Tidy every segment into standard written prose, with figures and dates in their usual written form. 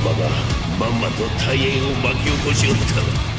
まんまと大変を巻き起こしおった。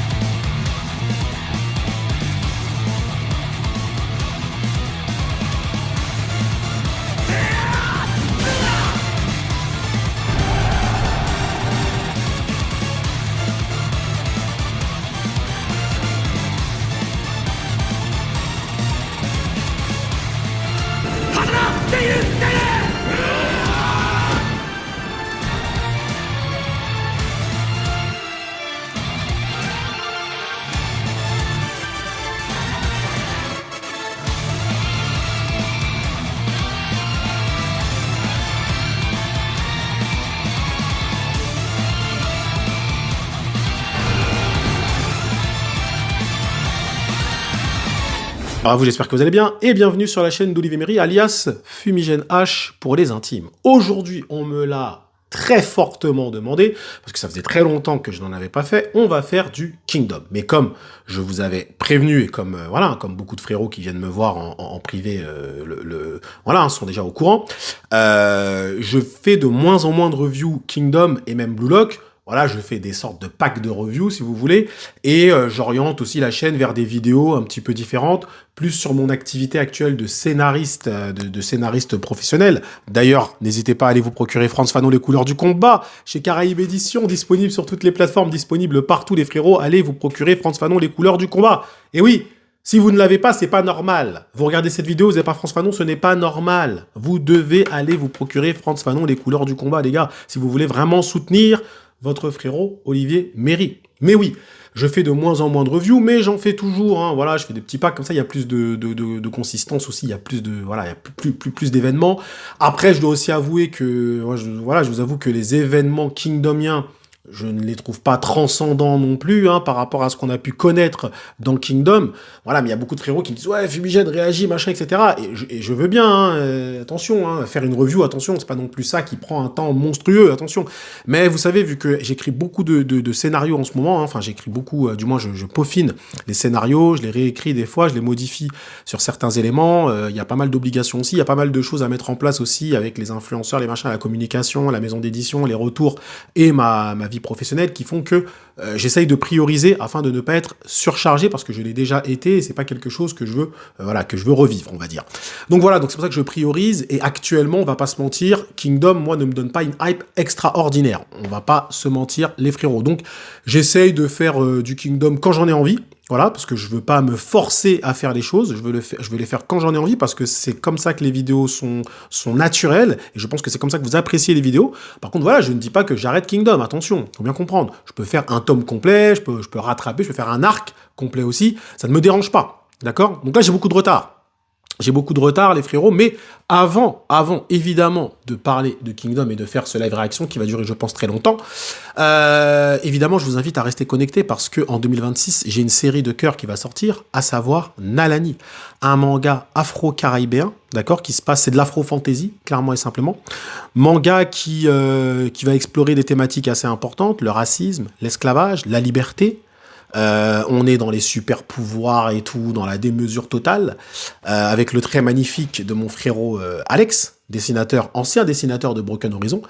Alors vous, j'espère que vous allez bien, et bienvenue sur la chaîne d'Olivier Méry, alias Fumigène H pour les intimes. Aujourd'hui, on me l'a très fortement demandé, parce que ça faisait très longtemps que je n'en avais pas fait, on va faire du Kingdom. Mais comme je vous avais prévenu, et comme voilà, comme beaucoup de frérots qui viennent me voir en privé, voilà, sont déjà au courant, je fais de moins en moins de reviews Kingdom et même Blue Lock. Voilà, je fais des sortes de packs de reviews, si vous voulez, et j'oriente aussi la chaîne vers des vidéos un petit peu différentes, plus sur mon activité actuelle de scénariste, de scénariste professionnel. D'ailleurs, n'hésitez pas à aller vous procurer Frantz Fanon, les couleurs du combat, chez Caraïbes Éditions, disponible sur toutes les plateformes, disponible partout, les frérots. Allez vous procurer Frantz Fanon, les couleurs du combat. Et oui, si vous ne l'avez pas, c'est pas normal. Vous regardez cette vidéo, vous n'avez pas Frantz Fanon, ce n'est pas normal. Vous devez aller vous procurer Frantz Fanon, les couleurs du combat, les gars, si vous voulez vraiment soutenir votre frérot Olivier Méry. Mais oui, je fais de moins en moins de reviews, mais j'en fais toujours. Hein, voilà, je fais des petits packs comme ça. Il y a plus de consistance aussi. Il y a plus de voilà, il y a plus d'événements. Après, je dois aussi avouer que voilà, je vous avoue que les événements kingdomiens, je ne les trouve pas transcendants non plus, hein, par rapport à ce qu'on a pu connaître dans Kingdom. Voilà, mais il y a beaucoup de frérots qui me disent « Ouais, Fumigène, réagis, machin, etc. » Et je veux bien, hein, attention, hein, faire une review, attention, c'est pas non plus ça qui prend un temps monstrueux, attention. Mais vous savez, vu que j'écris beaucoup de scénarios en ce moment, hein, enfin j'écris beaucoup, du moins je peaufine les scénarios, je les réécris des fois, je les modifie sur certains éléments, il y a pas mal d'obligations aussi, il y a pas mal de choses à mettre en place aussi avec les influenceurs, les machins, la communication, la maison d'édition, les retours et ma vie professionnelle qui font que j'essaye de prioriser afin de ne pas être surchargé parce que je l'ai déjà été et c'est pas quelque chose que je veux voilà, que je veux revivre, on va dire. Donc voilà, donc c'est pour ça que je priorise et actuellement, on va pas se mentir, Kingdom, moi, ne me donne pas une hype extraordinaire. On va pas se mentir, les frérots. Donc j'essaye de faire du Kingdom quand j'en ai envie. Voilà, parce que je veux pas me forcer à faire les choses, je veux les faire quand j'en ai envie, parce que c'est comme ça que les vidéos sont naturelles, et je pense que c'est comme ça que vous appréciez les vidéos. Par contre, voilà, je ne dis pas que j'arrête Kingdom, attention, faut bien comprendre. Je peux faire un tome complet, je peux rattraper, je peux faire un arc complet aussi, ça ne me dérange pas, d'accord? Donc là, j'ai beaucoup de retard. J'ai beaucoup de retard, les frérots, mais avant évidemment de parler de Kingdom et de faire ce live réaction qui va durer, je pense, très longtemps, évidemment, je vous invite à rester connectés parce que en 2026, j'ai une série de cœurs qui va sortir, à savoir Nalani, un manga afro-caribéen, d'accord, qui se passe, c'est de l'afro-fantasy, clairement et simplement, manga qui va explorer des thématiques assez importantes, le racisme, l'esclavage, la liberté. On est dans les super pouvoirs et tout, dans la démesure totale, avec le trait magnifique de mon frérot Alex, ancien dessinateur de Broken Horizon,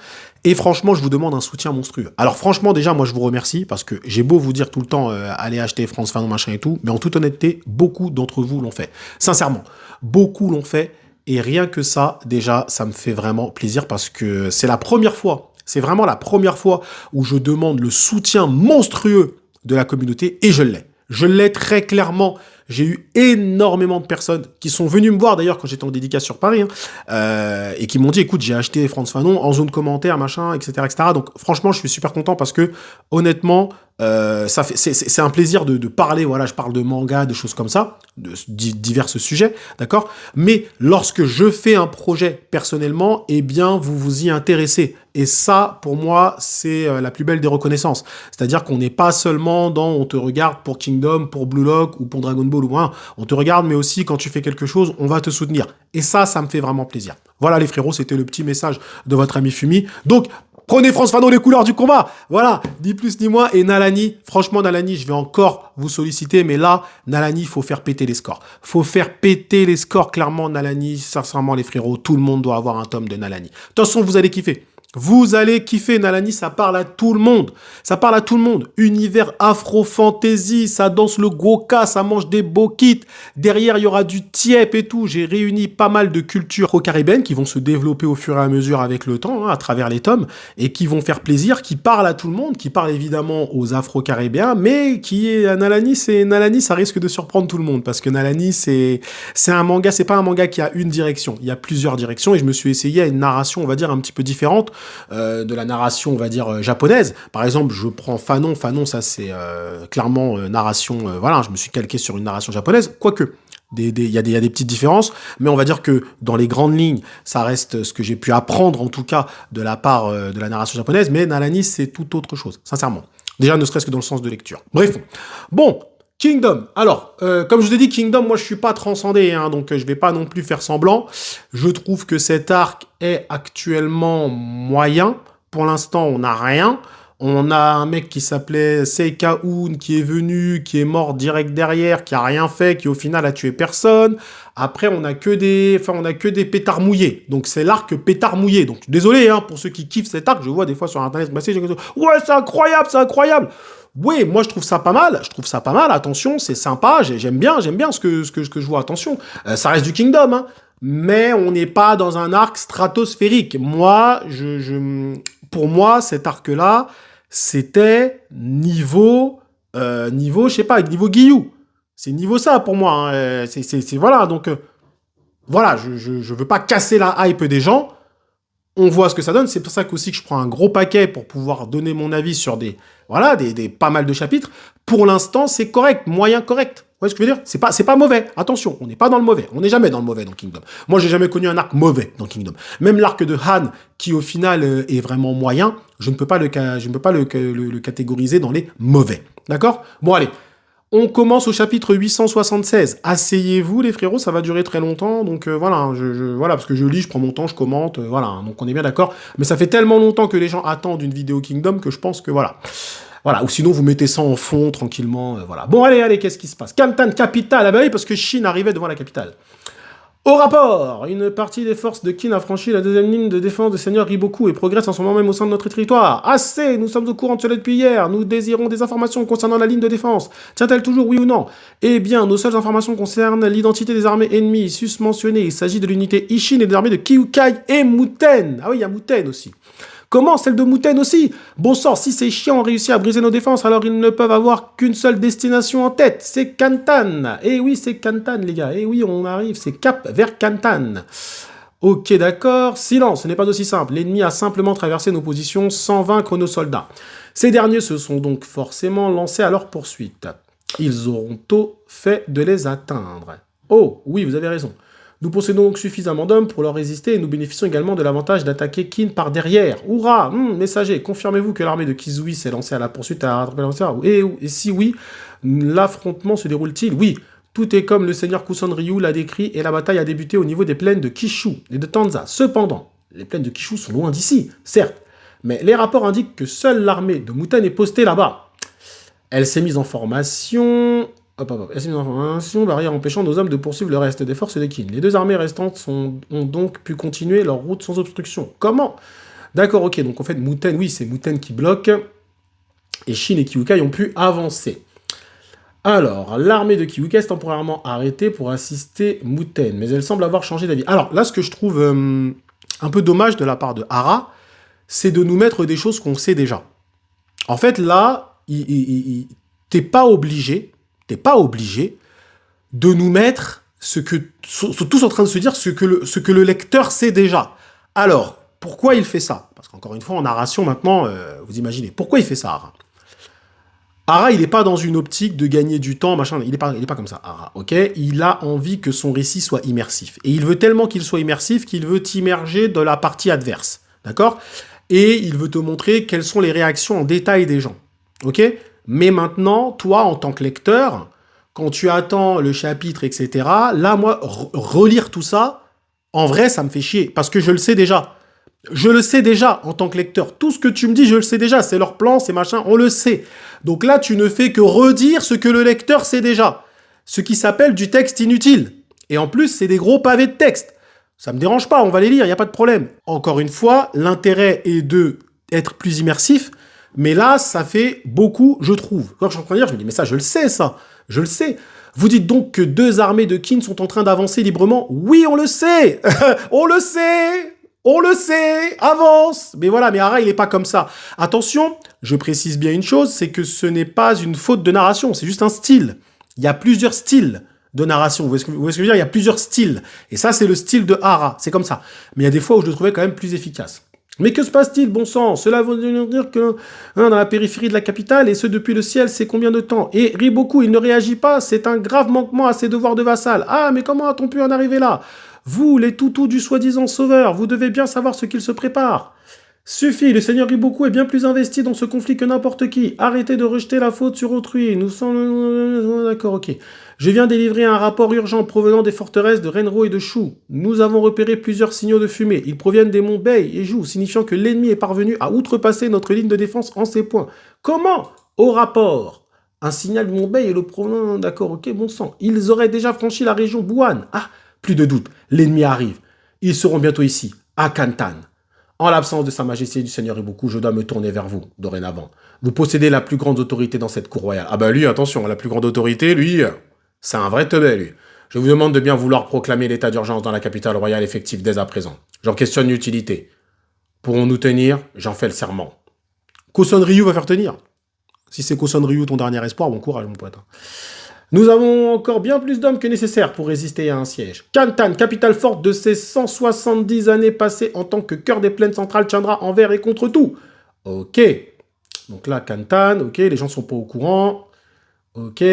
et franchement, je vous demande un soutien monstrueux. Alors franchement, déjà, moi, je vous remercie, parce que j'ai beau vous dire tout le temps, allez acheter Frantz Fanon, machin et tout, mais en toute honnêteté, beaucoup d'entre vous l'ont fait. Sincèrement, beaucoup l'ont fait, et rien que ça, déjà, ça me fait vraiment plaisir, parce que c'est la première fois, c'est vraiment la première fois où je demande le soutien monstrueux de la communauté, et je l'ai. Je l'ai très clairement. J'ai eu énormément de personnes qui sont venues me voir, d'ailleurs, quand j'étais en dédicace sur Paris, hein, et qui m'ont dit, écoute, j'ai acheté Frantz Fanon en zone commentaire, machin, etc., etc. Donc, franchement, je suis super content parce que, honnêtement, c'est un plaisir de parler, voilà, je parle de manga, de choses comme ça, de divers sujets, d'accord? Mais lorsque je fais un projet personnellement, eh bien, vous vous y intéressez. Et ça, pour moi, c'est la plus belle des reconnaissances. C'est-à-dire qu'on n'est pas seulement dans on te regarde pour Kingdom, pour Blue Lock ou pour Dragon Ball ou rien. On te regarde, mais aussi quand tu fais quelque chose, on va te soutenir. Et ça me fait vraiment plaisir. Voilà les frérots, c'était le petit message de votre ami Fumi. Donc, prenez Frantz Fanon, les couleurs du combat. Voilà, ni plus ni moins. Et Nalani, franchement, Nalani, je vais encore vous solliciter. Mais là, Nalani, il faut faire péter les scores. Faut faire péter les scores, clairement, Nalani. Sincèrement, les frérots, tout le monde doit avoir un tome de Nalani. De toute façon, vous allez kiffer. Vous allez kiffer. Nalani, ça parle à tout le monde. Ça parle à tout le monde. Univers afro-fantasy, ça danse le goka, ça mange des bokites. Derrière, il y aura du tiep et tout. J'ai réuni pas mal de cultures afro-caribéennes qui vont se développer au fur et à mesure avec le temps, hein, à travers les tomes, et qui vont faire plaisir, qui parlent à tout le monde, qui parlent évidemment aux afro-caribéens, mais qui est Nalani, ça risque de surprendre tout le monde, parce que Nalani, c'est un manga, c'est pas un manga qui a une direction. Il y a plusieurs directions, et je me suis essayé à une narration, on va dire, un petit peu différente de la narration, on va dire, japonaise. Par exemple, je prends Fanon. Fanon, ça, c'est clairement narration... voilà, je me suis calqué sur une narration japonaise, quoique. Il y a des petites différences, mais on va dire que dans les grandes lignes, ça reste ce que j'ai pu apprendre, en tout cas, de la part de la narration japonaise, mais Nalani, c'est tout autre chose, sincèrement. Déjà, ne serait-ce que dans le sens de lecture. Bref. Bon, Kingdom. Alors, comme je vous ai dit, Kingdom, moi, je suis pas transcendé, hein, donc je vais pas non plus faire semblant. Je trouve que cet arc est actuellement moyen. Pour l'instant, on n'a rien. On a un mec qui s'appelait Seika Un, qui est venu, qui est mort direct derrière, qui a rien fait, qui au final a tué personne. Après, on a que des pétards mouillés. Donc, c'est l'arc pétard mouillé. Donc, désolé, hein, pour ceux qui kiffent cet arc, je vois des fois sur Internet, ouais, c'est incroyable, c'est incroyable. Oui, moi, je trouve ça pas mal. Attention, c'est sympa. J'aime bien ce que je vois. Attention, ça reste du Kingdom, hein. Mais on n'est pas dans un arc stratosphérique. Moi, pour moi, cet arc-là, c'était niveau, je sais pas, niveau Guillou. C'est niveau ça pour moi. Hein. Voilà, donc, voilà, je veux pas casser la hype des gens. On voit ce que ça donne. C'est pour ça qu'aussi que je prends un gros paquet pour pouvoir donner mon avis sur des pas mal de chapitres. Pour l'instant, c'est correct, moyen correct. Vous voyez ce que je veux dire? C'est pas mauvais. Attention, on n'est pas dans le mauvais. On n'est jamais dans le mauvais dans Kingdom. Moi, j'ai jamais connu un arc mauvais dans Kingdom. Même l'arc de Han, qui au final est vraiment moyen, je ne peux pas le catégoriser dans les mauvais. D'accord? Bon, allez. On commence au chapitre 876. Asseyez-vous, les frérots, ça va durer très longtemps. Donc voilà, voilà, parce que je lis, je prends mon temps, je commente. Voilà, donc on est bien d'accord. Mais ça fait tellement longtemps que les gens attendent une vidéo Kingdom que je pense que voilà. Voilà, ou sinon vous mettez ça en fond, tranquillement. Voilà. Bon, allez, qu'est-ce qui se passe? Kantan, capitale. Ah bah oui, parce que Shin arrivait devant la capitale. Au rapport, une partie des forces de Qin a franchi la deuxième ligne de défense du seigneur Riboku et progresse en ce moment même au sein de notre territoire. Assez, nous sommes au courant de cela depuis hier. Nous désirons des informations concernant la ligne de défense. Tient-elle toujours, oui ou non? Eh bien, nos seules informations concernent l'identité des armées ennemies susmentionnées. Il s'agit de l'unité Ishin et des armées de Kyukai et Muten. Ah oui, il y a Muten aussi. Comment? Celle de Muten aussi? Bon sang, si ces chiens ont réussi à briser nos défenses, alors ils ne peuvent avoir qu'une seule destination en tête, c'est Kantan. Eh oui, c'est Kantan, les gars. Eh oui, on arrive, c'est cap vers Kantan. Ok, d'accord. Silence, ce n'est pas aussi simple. L'ennemi a simplement traversé nos positions sans vaincre nos soldats. Ces derniers se sont donc forcément lancés à leur poursuite. Ils auront tôt fait de les atteindre. Oh, oui, vous avez raison. Nous possédons donc suffisamment d'hommes pour leur résister et nous bénéficions également de l'avantage d'attaquer Qin par derrière. Hourra! Messager, confirmez-vous que l'armée de Kizui s'est lancée à la poursuite à rattraper l'avanceur? Et si oui, l'affrontement se déroule-t-il? Oui, tout est comme le seigneur Kusan Ryu l'a décrit et la bataille a débuté au niveau des plaines de Kishu et de Tanza. Cependant, les plaines de Kishu sont loin d'ici, certes, mais les rapports indiquent que seule l'armée de Muten est postée là-bas. Elle s'est mise en formation... Elle s'est mise en formation, barrière empêchant nos hommes de poursuivre le reste des forces de Qin. Les deux armées restantes ont donc pu continuer leur route sans obstruction. Comment? D'accord, ok, donc en fait, Muten, oui, c'est Muten qui bloque, et Shin et Kyukai ont pu avancer. Alors, l'armée de Kyukai est temporairement arrêtée pour assister Muten, mais elle semble avoir changé d'avis. Alors, là, ce que je trouve un peu dommage de la part de Hara, c'est de nous mettre des choses qu'on sait déjà. En fait, là, t'es pas obligé de nous mettre ce que sont tous en train de se dire ce que le lecteur sait déjà. Alors, pourquoi il fait ça? Parce qu'encore une fois, en narration, maintenant, vous imaginez. Pourquoi il fait ça, Hara? Hara, il n'est pas dans une optique de gagner du temps, machin. Il est pas comme ça, Hara, ok? Il a envie que son récit soit immersif. Et il veut tellement qu'il soit immersif qu'il veut t'immerger dans la partie adverse, d'accord? Et il veut te montrer quelles sont les réactions en détail des gens, ok? Mais maintenant, toi, en tant que lecteur, quand tu attends le chapitre, etc., là, moi, relire tout ça, en vrai, ça me fait chier, parce que je le sais déjà. Je le sais déjà, en tant que lecteur. Tout ce que tu me dis, je le sais déjà. C'est leur plan, c'est machin, on le sait. Donc là, tu ne fais que redire ce que le lecteur sait déjà. Ce qui s'appelle du texte inutile. Et en plus, c'est des gros pavés de texte. Ça me dérange pas, on va les lire, il n'y a pas de problème. Encore une fois, l'intérêt est de être plus immersif, mais là, ça fait beaucoup, je trouve. Quand je suis en train de lire, je me dis, mais ça, je le sais, ça. Je le sais. Vous dites donc que 2 armées de Qin sont en train d'avancer librement? Oui, on le sait. On le sait. On le sait. Avance. Mais voilà, mais Hara, il n'est pas comme ça. Attention, je précise bien une chose, c'est que ce n'est pas une faute de narration, c'est juste un style. Il y a plusieurs styles de narration. Vous voyez ce que je veux dire? Il y a plusieurs styles. Et ça, c'est le style de Hara. C'est comme ça. Mais il y a des fois où je le trouvais quand même plus efficace. Mais que se passe-t-il, bon sang? Cela veut dire que dans la périphérie de la capitale, et ce depuis le ciel, c'est combien de temps? Et Riboku, il ne réagit pas, c'est un grave manquement à ses devoirs de vassal. Ah, mais comment a-t-on pu en arriver là? Vous, les toutous du soi-disant sauveur, vous devez bien savoir ce qu'il se prépare. Suffit, le seigneur Riboku est bien plus investi dans ce conflit que n'importe qui. Arrêtez de rejeter la faute sur autrui. Nous sommes... D'accord, ok. Je viens délivrer un rapport urgent provenant des forteresses de Renro et de Shu. Nous avons repéré plusieurs signaux de fumée. Ils proviennent des monts Bei et Jou, signifiant que l'ennemi est parvenu à outrepasser notre ligne de défense en ces points. Comment? Au rapport. Un signal du mont Bei et le provenant... D'accord, ok, bon sang. Ils auraient déjà franchi la région Buan. Ah, plus de doute. L'ennemi arrive. Ils seront bientôt ici, à Kantan. En l'absence de Sa Majesté du Seigneur Riboku, je dois me tourner vers vous, dorénavant. Vous possédez la plus grande autorité dans cette cour royale. Ah bah lui, attention, la plus grande autorité, lui, c'est un vrai teubé, lui. Je vous demande de bien vouloir proclamer l'état d'urgence dans la capitale royale effectif dès à présent. J'en questionne l'utilité. Pourrons-nous tenir? J'en fais le serment. Koson Ryu va faire tenir. Si c'est Koson Ryu ton dernier espoir, bon courage, mon pote. Nous avons encore bien plus d'hommes que nécessaire pour résister à un siège. Kantan, capitale forte de ces 170 années passées en tant que cœur des plaines centrales, tiendra envers et contre tout. Ok. Donc là, Kantan, ok, les gens sont pas au courant. Ok.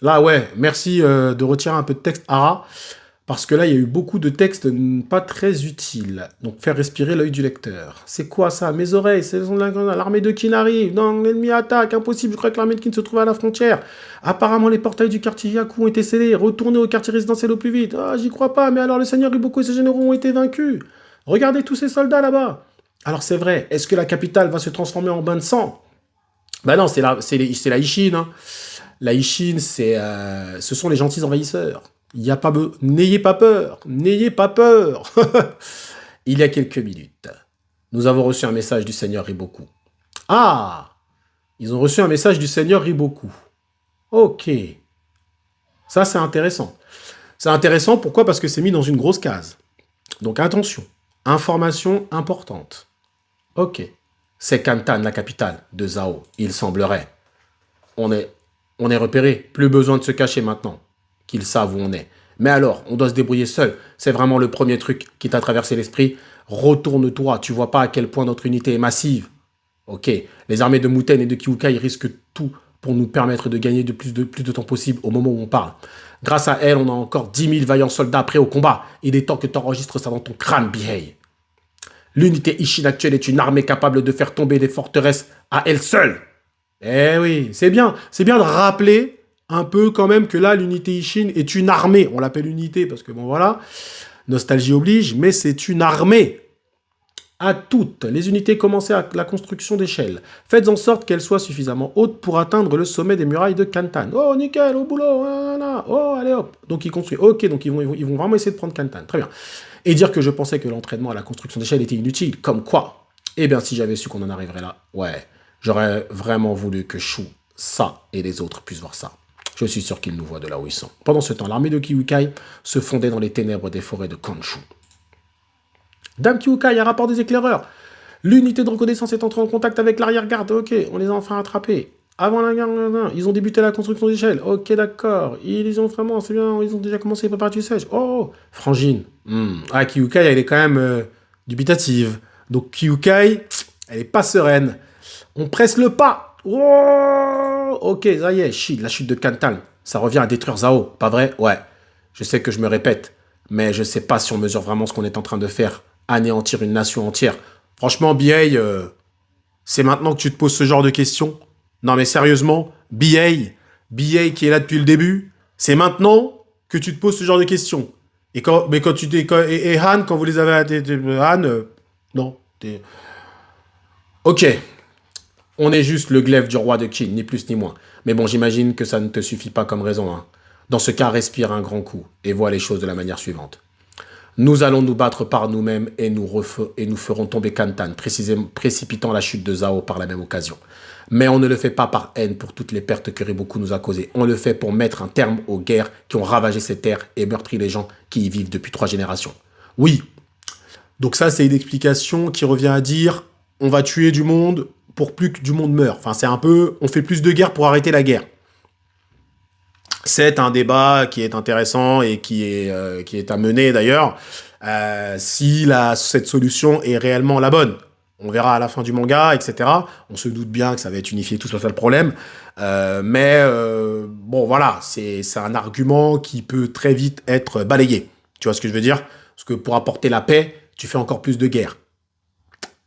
Là, ouais, merci de retirer un peu de texte, Hara, parce que là, il y a eu beaucoup de textes pas très utiles. Donc, faire respirer l'œil du lecteur. C'est quoi ça? Mes oreilles, c'est l'armée de Qin arrive. Non, l'ennemi attaque, impossible, je crois que l'armée de Qin se trouve à la frontière. Apparemment, les portails du quartier Yaku ont été scellés. Retournez au quartier résidentiel au plus vite. Ah, j'y crois pas, mais alors le seigneur Riboku et ses généraux ont été vaincus. Regardez tous ces soldats là-bas. Alors, c'est vrai, est-ce que la capitale va se transformer en bain de sang? Bah non, c'est la Ishin, hein. La Ishin, ce sont les gentils envahisseurs. N'ayez pas peur, n'ayez pas peur. Il y a quelques minutes, nous avons reçu un message du seigneur Riboku. Ah, ils ont reçu un message du seigneur Riboku. Ok, ça c'est intéressant. C'est intéressant, pourquoi? Parce que c'est mis dans une grosse case. Donc attention, information importante. Ok, c'est Kantan, la capitale de Zhao, il semblerait. On est repéré, plus besoin de se cacher maintenant. Qu'ils savent où on est. Mais alors, on doit se débrouiller seul. C'est vraiment le premier truc qui t'a traversé l'esprit. Retourne-toi, tu vois pas à quel point notre unité est massive. Ok, les armées de Muten et de Kyukai risquent tout pour nous permettre de gagner de plus de temps possible au moment où on parle. Grâce à elle, on a encore 10 000 vaillants soldats prêts au combat. Il est temps que tu enregistres ça dans ton crâne, Bihei. L'unité Ishin actuelle est une armée capable de faire tomber des forteresses à elle seule. Eh oui, c'est bien de rappeler un peu quand même que là, l'unité Ishin est une armée. On l'appelle unité parce que bon voilà, nostalgie oblige, mais c'est une armée. À toutes les unités, commencez à la construction d'échelles. Faites en sorte qu'elles soient suffisamment hautes pour atteindre le sommet des murailles de Kantan. Oh, nickel, au boulot, voilà. Oh, allez hop. Donc ils construisent. Ok, donc ils vont vraiment essayer de prendre Kantan. Très bien. Et dire que je pensais que l'entraînement à la construction d'échelles était inutile. Comme quoi? Eh bien, si j'avais su qu'on en arriverait là, ouais, j'aurais vraiment voulu que Shu, ça et les autres puissent voir ça. Je suis sûr qu'ils nous voient de là où ils sont. Pendant ce temps, l'armée de Kyukai se fondait dans les ténèbres des forêts de Kanshu. Dame Kyukai, un rapport des éclaireurs. L'unité de reconnaissance est entrée en contact avec l'arrière-garde. Ok, on les a enfin attrapés. Avant la guerre, ils ont débuté la construction d'échelle. Ok, d'accord. Ils ont vraiment, c'est bien, ils ont déjà commencé à préparer du siège. Oh, Frangine. Ah, Kyukai, elle est quand même dubitative. Donc Kyukai, elle est pas sereine. On presse le pas. Oh, ok, ça y est, la chute de Kantan, ça revient à détruire Zhao, pas vrai? Ouais, je sais que je me répète, mais je sais pas si on mesure vraiment ce qu'on est en train de faire, anéantir une nation entière. Franchement, BA, c'est maintenant que tu te poses ce genre de questions? Non mais sérieusement, BA qui est là depuis le début, c'est maintenant que tu te poses ce genre de questions. Et Han, quand vous les avez... Han, non. Ok. On est juste le glaive du roi de Qin, ni plus ni moins. Mais bon, j'imagine que ça ne te suffit pas comme raison. Hein. Dans ce cas, respire un grand coup et vois les choses de la manière suivante. Nous allons nous battre par nous-mêmes et nous ferons tomber Kantan, précipitant la chute de Zhao par la même occasion. Mais on ne le fait pas par haine pour toutes les pertes que Riboku nous a causées. On le fait pour mettre un terme aux guerres qui ont ravagé ces terres et meurtri les gens qui y vivent depuis 3 générations. Oui. Donc ça, c'est une explication qui revient à dire on va tuer du monde pour plus que du monde meure. Enfin, c'est un peu, on fait plus de guerres pour arrêter la guerre. C'est un débat qui est intéressant et qui est à mener d'ailleurs, si cette solution est réellement la bonne. On verra à la fin du manga, etc. On se doute bien que ça va être unifié, tout ça, le problème. Bon, voilà, c'est un argument qui peut très vite être balayé. Tu vois ce que je veux dire? Parce que pour apporter la paix, tu fais encore plus de guerre.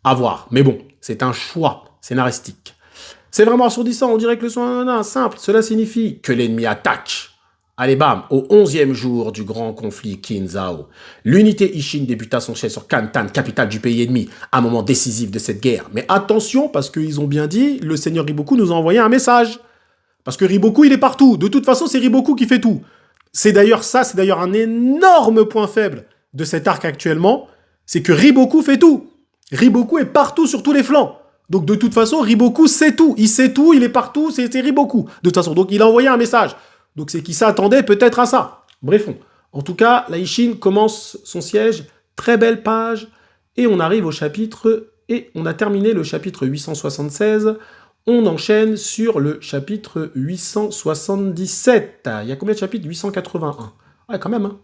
À voir. Mais bon, c'est un choix scénaristique. C'est vraiment assourdissant, on dirait que le son est simple. Cela signifie que l'ennemi attaque. Allez bam, au 11e jour du grand conflit Qin-Zhao, l'unité Ishin débuta son chef sur Kantan, capitale du pays ennemi, un moment décisif de cette guerre. Mais attention, parce qu'ils ont bien dit, le seigneur Riboku nous a envoyé un message. Parce que Riboku, il est partout. De toute façon, c'est Riboku qui fait tout. C'est d'ailleurs un énorme point faible de cet arc actuellement, c'est que Riboku fait tout. Riboku est partout sur tous les flancs. Donc de toute façon, Riboku sait tout. Il sait tout, il est partout, c'est Riboku. De toute façon, donc il a envoyé un message. Donc c'est qu'il s'attendait peut-être à ça. Bref, en tout cas, la Ishin commence son siège. Très belle page. Et on arrive au chapitre... Et on a terminé le chapitre 876. On enchaîne sur le chapitre 877. Il y a combien de chapitres? 881. Ouais, quand même, hein.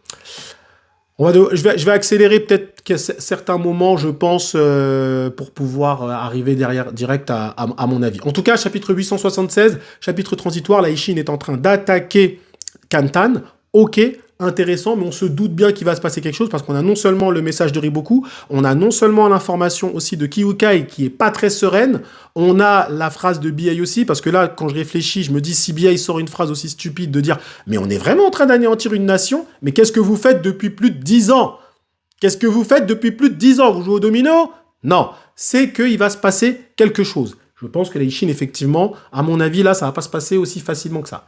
Je vais accélérer peut-être certains moments, je pense, pour pouvoir arriver direct à mon avis. En tout cas, chapitre 876, chapitre transitoire, la Ishin est en train d'attaquer Kantan. Ok, intéressant, mais on se doute bien qu'il va se passer quelque chose parce qu'on a non seulement le message de Riboku, on a non seulement l'information aussi de Kyukai qui est pas très sereine, on a la phrase de BI aussi, parce que là, quand je réfléchis, je me dis si BI sort une phrase aussi stupide de dire « Mais on est vraiment en train d'anéantir une nation, mais qu'est-ce que vous faites depuis plus de 10 ans ? Qu'est-ce que vous faites depuis plus de 10 ans ? Vous jouez au domino ?» Non, c'est qu'il va se passer quelque chose. Je pense que la Ishin, effectivement, à mon avis, là, ça va pas se passer aussi facilement que ça.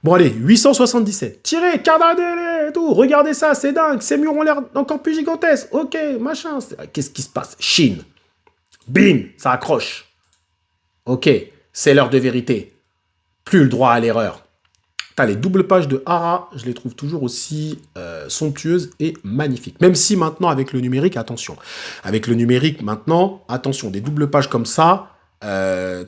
Bon allez, 877. Tirez, Cardadele et tout. Regardez ça, c'est dingue. Ces murs ont l'air encore plus gigantesques. Ok, machin. Qu'est-ce qui se passe? Chine. Bing, ça accroche. Ok, c'est l'heure de vérité. Plus le droit à l'erreur. T'as les doubles pages de Hara, je les trouve toujours aussi somptueuses et magnifiques. Même si maintenant, avec le numérique, attention. Avec le numérique, maintenant, attention, des doubles pages comme ça,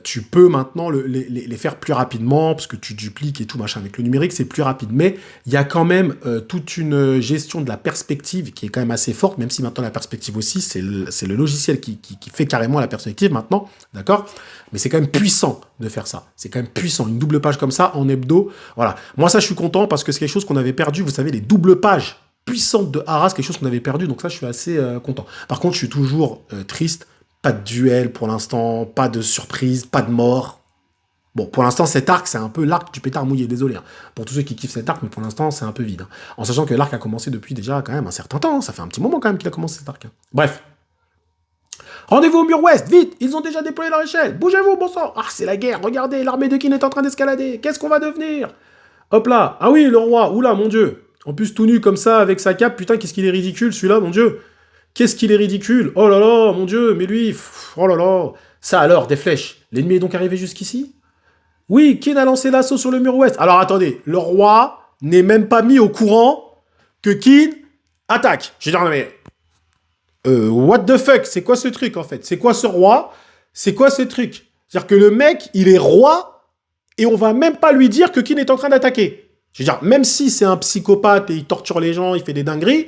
tu peux maintenant les faire plus rapidement parce que tu dupliques et tout machin. Avec le numérique, c'est plus rapide. Mais il y a quand même toute une gestion de la perspective qui est quand même assez forte, même si maintenant la perspective aussi, c'est le logiciel qui fait carrément la perspective maintenant, d'accord? Mais c'est quand même puissant de faire ça. C'est quand même puissant. Une double page comme ça en hebdo. Voilà. Moi, ça, je suis content parce que c'est quelque chose qu'on avait perdu. Vous savez, les doubles pages puissantes de Hara, c'est quelque chose qu'on avait perdu. Donc ça, je suis assez content. Par contre, je suis toujours triste. Pas de duel pour l'instant, pas de surprise, pas de mort. Bon, pour l'instant, cet arc, c'est un peu l'arc du pétard mouillé, désolé. Hein, pour tous ceux qui kiffent cet arc, mais pour l'instant, c'est un peu vide. Hein, en sachant que l'arc a commencé depuis déjà quand même un certain temps. Hein, ça fait un petit moment quand même qu'il a commencé cet arc. Hein. Bref. Rendez-vous au mur ouest, vite. Ils ont déjà déployé leur échelle. Bougez-vous, bon sang. Ah, c'est la guerre. Regardez, l'armée de Qin est en train d'escalader. Qu'est-ce qu'on va devenir? Hop là. Ah oui, le roi. Oula, mon Dieu. En plus, tout nu comme ça, avec sa cape. Putain, qu'est-ce qu'il est ridicule, celui-là, mon Dieu. Qu'est-ce qu'il est ridicule. Oh là là, mon Dieu, mais lui, oh là là. Ça alors, des flèches. L'ennemi est donc arrivé jusqu'ici? Oui, Qin a lancé l'assaut sur le mur ouest. Alors attendez, le roi n'est même pas mis au courant que Qin attaque. Je veux dire, non mais... what the fuck? C'est quoi ce truc en fait? C'est quoi ce roi? C'est quoi ce truc? C'est-à-dire que le mec, il est roi et on va même pas lui dire que Qin est en train d'attaquer. Je veux dire, même si c'est un psychopathe et il torture les gens, il fait des dingueries,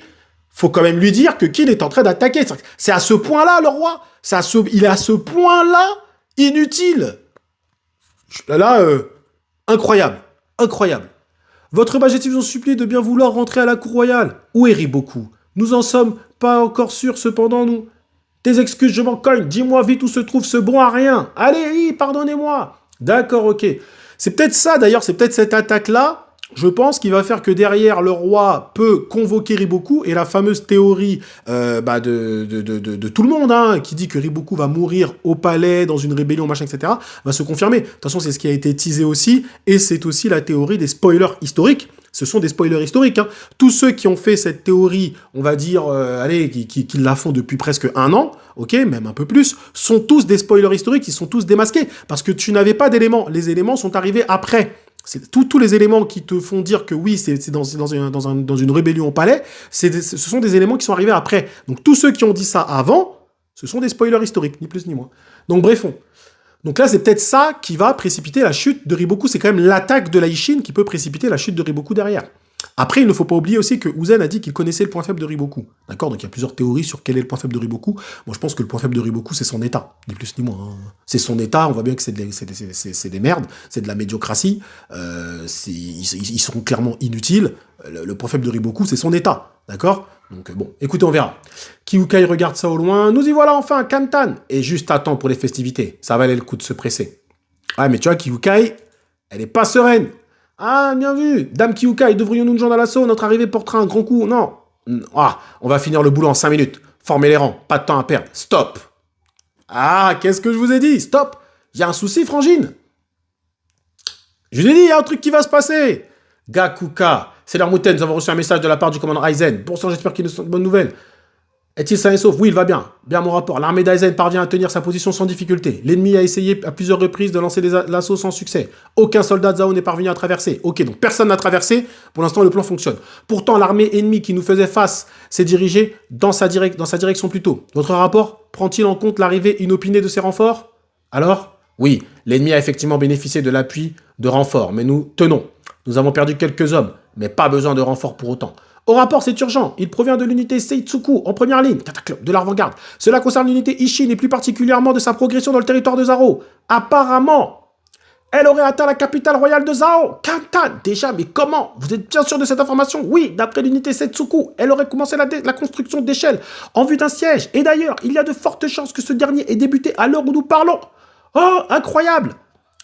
faut quand même lui dire que Qin est en train d'attaquer. C'est à ce point-là, le roi. Il est à ce point-là inutile. Là, incroyable. Incroyable. Votre Majesté vous en supplie de bien vouloir rentrer à la cour royale. Où est Riboku? Nous en sommes pas encore sûrs, cependant, nous. Des excuses, je m'en cogne. Dis-moi vite où se trouve ce bon à rien. Allez, oui, pardonnez-moi. D'accord, ok. C'est peut-être ça, d'ailleurs, c'est peut-être cette attaque-là. Je pense qu'il va faire que derrière, le roi peut convoquer Riboku et la fameuse théorie de tout le monde, hein, qui dit que Riboku va mourir au palais, dans une rébellion, machin, etc., va se confirmer. De toute façon, c'est ce qui a été teasé aussi, et c'est aussi la théorie des spoilers historiques, Ce sont des spoilers historiques. Hein. Tous ceux qui ont fait cette théorie, on va dire, qui la font depuis presque 1 an, ok, même un peu plus, sont tous des spoilers historiques, ils sont tous démasqués, parce que tu n'avais pas d'éléments. Les éléments sont arrivés après. Tous les éléments qui te font dire que oui, c'est dans une rébellion au palais, ce sont des éléments qui sont arrivés après. Donc tous ceux qui ont dit ça avant, ce sont des spoilers historiques, ni plus ni moins. Donc bref, donc là, c'est peut-être ça qui va précipiter la chute de Riboku. C'est quand même l'attaque de la Ishin qui peut précipiter la chute de Riboku derrière. Après, il ne faut pas oublier aussi que Uzen a dit qu'il connaissait le point faible de Riboku. D'accord? Donc il y a plusieurs théories sur quel est le point faible de Riboku. Moi, je pense que le point faible de Riboku, c'est son état. Ni plus ni moins. Hein. C'est son état. On voit bien que c'est des merdes. C'est de la médiocratie. Ils sont clairement inutiles. Le point faible de Riboku, c'est son état. D'accord? Donc bon, écoutez, on verra. Kyukai regarde ça au loin. Nous y voilà enfin, Kantan. Et juste à temps pour les festivités. Ça valait le coup de se presser. Ouais, mais tu vois, Kyukai, elle est pas sereine. Ah, bien vu. Dame Kyukai, devrions-nous nous joindre à l'assaut? Notre arrivée portera un grand coup. Non. Ah, on va finir le boulot en 5 minutes. Formez les rangs. Pas de temps à perdre. Stop. Ah, qu'est-ce que je vous ai dit? Stop. Il y a un souci, Frangine. Je vous ai dit, il y a un truc qui va se passer. Gakuka, c'est leur moutaine. Nous avons reçu un message de la part du commandant Aizen. Pour ça, j'espère qu'il nous sont de bonnes nouvelles. Est-il sain et sauf? Oui, il va bien. Bien mon rapport. L'armée d'Aizen parvient à tenir sa position sans difficulté. L'ennemi a essayé à plusieurs reprises de lancer l'assaut sans succès. Aucun soldat Zhao n'est parvenu à traverser. Ok, donc personne n'a traversé. Pour l'instant, le plan fonctionne. Pourtant, l'armée ennemie qui nous faisait face s'est dirigée dans sa direction plus tôt. Votre rapport prend-il en compte l'arrivée inopinée de ces renforts? Alors? Oui, l'ennemi a effectivement bénéficié de l'appui de renforts, mais nous tenons. Nous avons perdu quelques hommes, mais pas besoin de renforts pour autant. Au rapport, c'est urgent. Il provient de l'unité Seitsuku, en première ligne, de l'avant-garde. Cela concerne l'unité Ishin et plus particulièrement de sa progression dans le territoire de Zhao. Apparemment, elle aurait atteint la capitale royale de Zhao. Kantan, déjà, mais comment? Vous êtes bien sûr de cette information? Oui, d'après l'unité Seitsuku, elle aurait commencé la construction d'échelles en vue d'un siège. Et d'ailleurs, il y a de fortes chances que ce dernier ait débuté à l'heure où nous parlons. Oh, incroyable!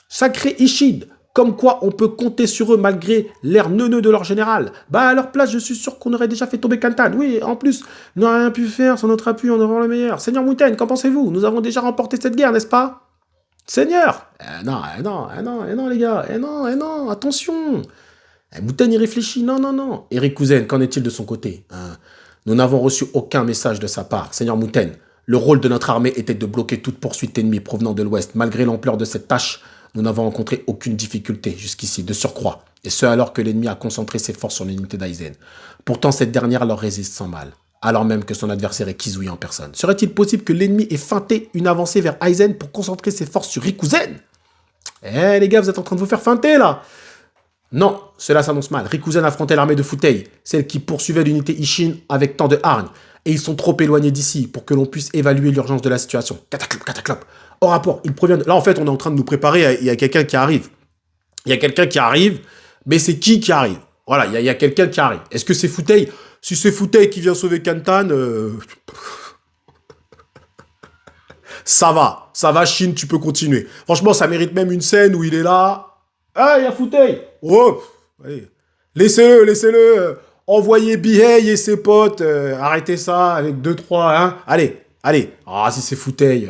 Sacré Ishin. Comme quoi, on peut compter sur eux malgré l'air neuneux de leur général. Bah, à leur place, je suis sûr qu'on aurait déjà fait tomber Kantan. Oui, en plus, nous n'avons rien pu faire sans notre appui, on aura le meilleur. Seigneur Mountain, qu'en pensez-vous? Nous avons déjà remporté cette guerre, n'est-ce pas? Seigneur! Non, les gars. Non, attention. Mountain y réfléchit, non. Eric Cousin, qu'en est-il de son côté? Nous n'avons reçu aucun message de sa part. Seigneur Mountain, le rôle de notre armée était de bloquer toute poursuite ennemie provenant de l'Ouest. Malgré l'ampleur de cette tâche, nous n'avons rencontré aucune difficulté jusqu'ici, de surcroît, et ce alors que l'ennemi a concentré ses forces sur l'unité d'Aizen. Pourtant, cette dernière leur résiste sans mal, alors même que son adversaire est Kizui en personne. Serait-il possible que l'ennemi ait feinté une avancée vers Aizen pour concentrer ses forces sur Rikuzen? Eh les gars, vous êtes en train de vous faire feinter là? Non, cela s'annonce mal. Rikuzen affrontait l'armée de Futei, celle qui poursuivait l'unité Ishin avec tant de hargne, et ils sont trop éloignés d'ici pour que l'on puisse évaluer l'urgence de la situation. Cataclop. Au rapport, il provient de... Là, en fait, on est en train de nous préparer, il y a quelqu'un qui arrive. Il y a quelqu'un qui arrive, mais c'est qui arrive? Voilà, il y a quelqu'un qui arrive. Est-ce que c'est Futei? Si c'est Futei qui vient sauver Kantan, ça va, Shin, tu peux continuer. Franchement, ça mérite même une scène où il est là. Ah, il y a Futei. Oh, allez. Laissez-le. Envoyez Bihei et ses potes. Arrêtez ça avec 2-3, hein. Allez. Ah, si c'est Futei.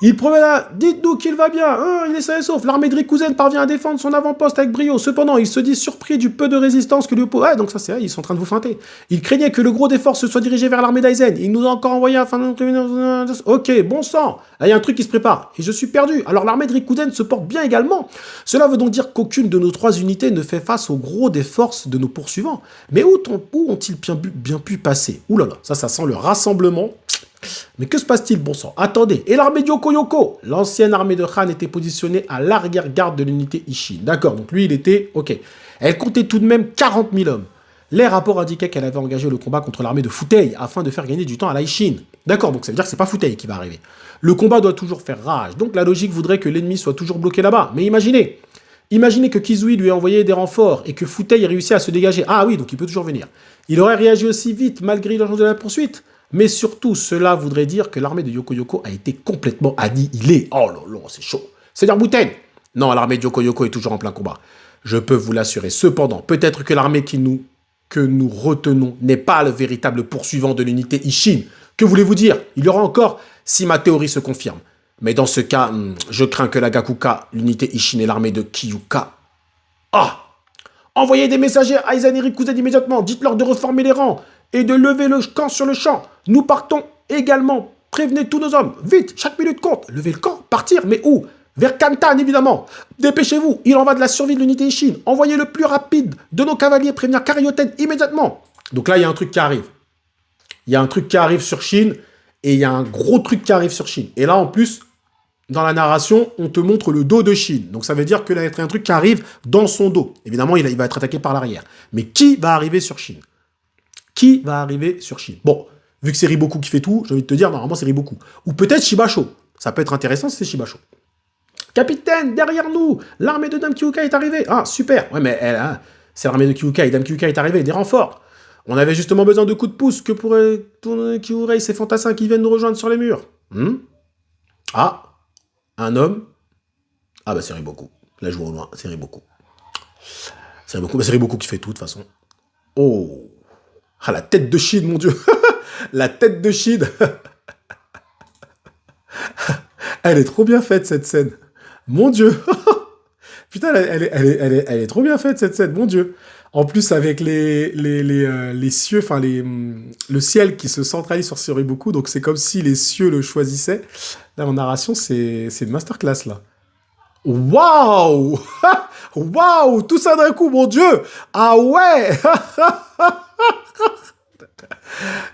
Il provient là, dites-nous qu'il va bien, il est sain et sauf. L'armée de Rikuzen parvient à défendre son avant-poste avec brio. Cependant, il se dit surpris du peu de résistance que lui oppose. Ah, donc ça c'est vrai, ils sont en train de vous feinter. Il craignait que le gros des forces se soit dirigé vers l'armée d'Aizen. Il nous a encore envoyé afin de... Ok, bon sang. Là, il y a un truc qui se prépare. Et je suis perdu. Alors l'armée de Rikuzen se porte bien également. Cela veut donc dire qu'aucune de nos 3 unités ne fait face au gros des forces de nos poursuivants. Mais où ont-ils bien pu passer? Ouh là là, ça sent le rassemblement. Mais que se passe-t-il, bon sang? Attendez, et l'armée de Yoko? L'ancienne armée de Han était positionnée à l'arrière-garde de l'unité Ishin. D'accord, donc lui, il était... Ok. Elle comptait tout de même 40 000 hommes. Les rapports indiquaient qu'elle avait engagé le combat contre l'armée de Futei afin de faire gagner du temps à la Ishin. D'accord, donc ça veut dire que c'est pas Futei qui va arriver. Le combat doit toujours faire rage, donc la logique voudrait que l'ennemi soit toujours bloqué là-bas. Mais imaginez que Kizui lui ait envoyé des renforts et que Futei ait réussi à se dégager. Ah oui, donc il peut toujours venir. Il aurait réagi aussi vite malgré l'urgence de la poursuite. Mais surtout, cela voudrait dire que l'armée de Yoko a été complètement annihilée. Oh là là, c'est chaud. Seigneur Mountain. Non, l'armée de Yoko est toujours en plein combat. Je peux vous l'assurer. Cependant, peut-être que l'armée que nous retenons n'est pas le véritable poursuivant de l'unité Ishin. Que voulez-vous dire? Il y aura encore si ma théorie se confirme. Mais dans ce cas, je crains que la Gakuka, l'unité Ishin et l'armée de Kyuka. Ah! Envoyez des messagers à Aizen et Rikuzen immédiatement. Dites-leur de reformer les rangs et de lever le camp sur le champ. Nous partons également. Prévenez tous nos hommes. Vite, chaque minute compte. Lever le camp, partir, mais où? Vers Kantan, évidemment. Dépêchez-vous, il en va de la survie de l'unité Ishin. Envoyez le plus rapide de nos cavaliers prévenir Karyoten immédiatement. Donc là, il y a un truc qui arrive. Il y a un truc qui arrive sur Shin et il y a un gros truc qui arrive sur Shin. Et là, en plus, dans la narration, on te montre le dos de Shin. Donc ça veut dire qu'il y a un truc qui arrive dans son dos. Évidemment, il va être attaqué par l'arrière. Mais qui va arriver sur Shin? Qui va arriver sur Shin? Bon, vu que c'est Riboku qui fait tout, j'ai envie de te dire, normalement, c'est Riboku. Ou peut-être Shibasho. Ça peut être intéressant si c'est Shibasho. Capitaine, derrière nous, l'armée de Dame Kyuukai est arrivée. Ah, super. Ouais, mais hein, c'est l'armée de Kyuukai. Dame Kyuukai est arrivée, des renforts. On avait justement besoin de coups de pouce que pourraient tourner Kyurei, ces fantassins qui viennent nous rejoindre sur les murs. Ah, un homme. Ah bah c'est Riboku. Là je vois au loin, c'est Riboku. C'est Riboku. Bah, c'est Riboku qui fait tout de toute façon. Oh. Ah la tête de Shin, mon dieu. La tête de Shin. Elle est trop bien faite cette scène. Mon dieu. Putain, elle est trop bien faite cette scène, mon dieu. En plus, avec les cieux, enfin le ciel qui se centralise sur Riboku, donc c'est comme si les cieux le choisissaient. Là, en narration, c'est une masterclass, là. Waouh. Waouh. Tout ça d'un coup, mon dieu. Ah ouais.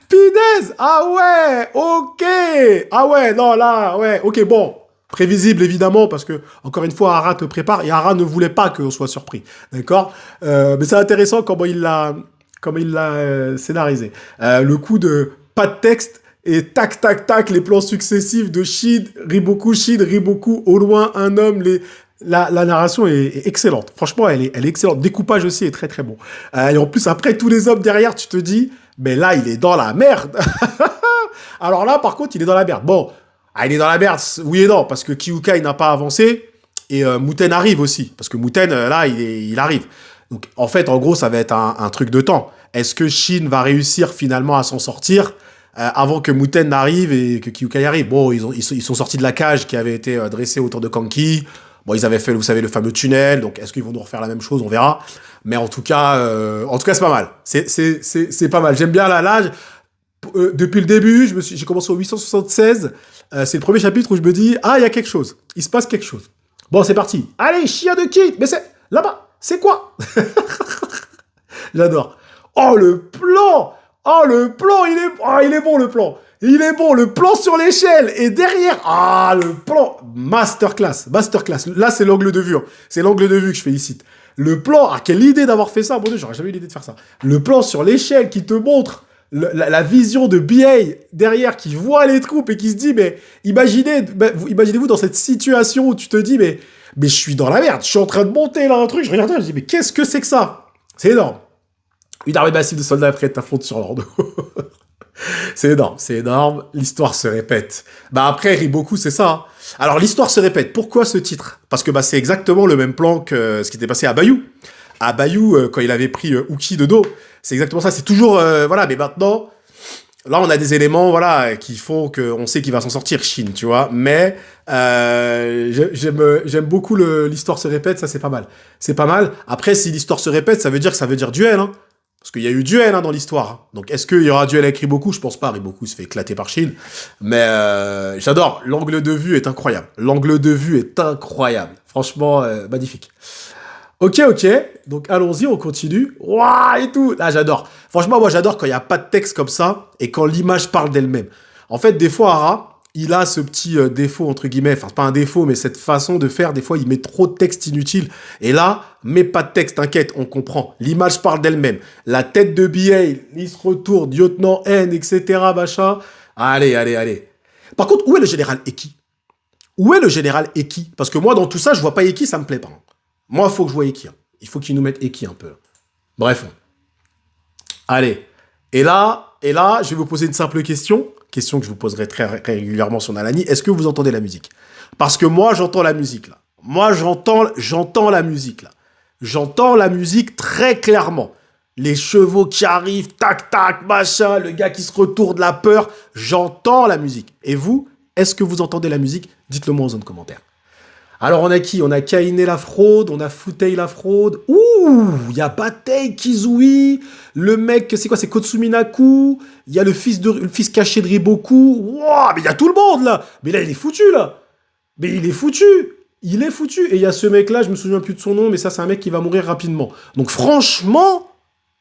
Pinaise. Ah ouais. Ok. Ah ouais, non, là, ouais. Ok, bon. Prévisible, évidemment, parce que, encore une fois, Hara te prépare, et Hara ne voulait pas qu'on soit surpris. D'accord? Mais c'est intéressant comment il l'a scénarisé. Le coup de pas de texte, et tac, tac, tac, les plans successifs de Shin, Riboku, au loin, un homme, la narration est excellente. Franchement, elle est excellente. Le découpage aussi est très, très bon. Et en plus, après, tous les hommes derrière, tu te dis, mais là, il est dans la merde. Alors là, par contre, il est dans la merde. Bon. Ah, il est dans la merde, oui et non, parce que Kyuukai n'a pas avancé, et Muten arrive aussi, parce que Muten, là, il arrive. Donc, en fait, en gros, ça va être un truc de temps. Est-ce que Shin va réussir finalement à s'en sortir avant que Muten n'arrive et que Kyuukai arrive? Bon, ils sont sortis de la cage qui avait été dressée autour de Kanki. Bon, ils avaient fait, vous savez, le fameux tunnel, donc est-ce qu'ils vont nous refaire la même chose? On verra. Mais en tout cas, c'est pas mal. C'est pas mal. J'aime bien là, depuis le début, j'ai commencé au 876. C'est le premier chapitre où je me dis, ah, il y a quelque chose. Il se passe quelque chose. Bon, c'est parti. Allez, chien de kit. Mais c'est là-bas. C'est quoi? J'adore. Oh, le plan. Oh, le plan. Il est bon, le plan. Il est bon. Le plan sur l'échelle. Et derrière. Ah, le plan. Masterclass. Là, c'est l'angle de vue. Hein. C'est l'angle de vue que je félicite. Le plan. Ah, quelle idée d'avoir fait ça. Bon Dieu, j'aurais jamais eu l'idée de faire ça. Le plan sur l'échelle qui te montre la vision de BA derrière qui voit les troupes et qui se dit, mais imaginez-vous dans cette situation où tu te dis, mais je suis dans la merde, je suis en train de monter là un truc, je regarde, je dis, mais qu'est-ce que c'est que ça? C'est énorme. Une armée massive de soldats prête à fondre sur l'ordre. C'est énorme, l'histoire se répète. Bah après, Riboku, c'est ça. Hein. Alors l'histoire se répète, pourquoi ce titre? Parce que c'est exactement le même plan que ce qui était passé à Bayou. À Bayou, quand il avait pris Uki de dos, c'est exactement ça, c'est toujours, voilà, mais maintenant, là, on a des éléments, voilà, qui font qu'on sait qu'il va s'en sortir, Shin, tu vois, mais j'aime beaucoup l'histoire se répète, ça, c'est pas mal. C'est pas mal. Après, si l'histoire se répète, ça veut dire duel, hein, parce qu'il y a eu duel, hein, dans l'histoire. Hein. Donc, est-ce qu'il y aura duel avec Riboku? Je pense pas, Riboku se fait éclater par Shin, mais j'adore, l'angle de vue est incroyable. Franchement, magnifique. Ok, donc allons-y, on continue. Ouah, et tout. Là, j'adore. Franchement, moi, j'adore quand il n'y a pas de texte comme ça et quand l'image parle d'elle-même. En fait, des fois, Hara, il a ce petit défaut, entre guillemets, enfin, pas un défaut, mais cette façon de faire, des fois, il met trop de texte inutile. Et là, mets pas de texte, t'inquiète, on comprend. L'image parle d'elle-même. La tête de BA, il se retourne, lieutenant N, etc., machin. Allez. Par contre, où est le général Eki? Parce que moi, dans tout ça, je vois pas Eki, ça me plaît pas. Moi, il faut que je vois Eki. Hein. Il faut qu'ils nous mettent Eki un peu. Bref. Allez. Et là, je vais vous poser une simple question que je vous poserai très régulièrement sur Nalani. Est-ce que vous entendez la musique? Parce que moi, j'entends la musique, là. Moi, j'entends la musique, là. J'entends la musique très clairement. Les chevaux qui arrivent, tac, tac, machin, le gars qui se retourne, la peur. J'entends la musique. Et vous, est-ce que vous entendez la musique? Dites-le moi en zone commentaire. Alors, on a qui? On a Kainé la fraude, on a Futei la fraude. Ouh, il y a Batei Kizui, le mec, c'est quoi? C'est Kotsuminaku. Il y a le fils caché de Riboku. Wouah, mais il y a tout le monde, là. Mais là, il est foutu, là. Mais il est foutu. Il est foutu. Et il y a ce mec-là, je me souviens plus de son nom, mais ça, c'est un mec qui va mourir rapidement. Donc, franchement,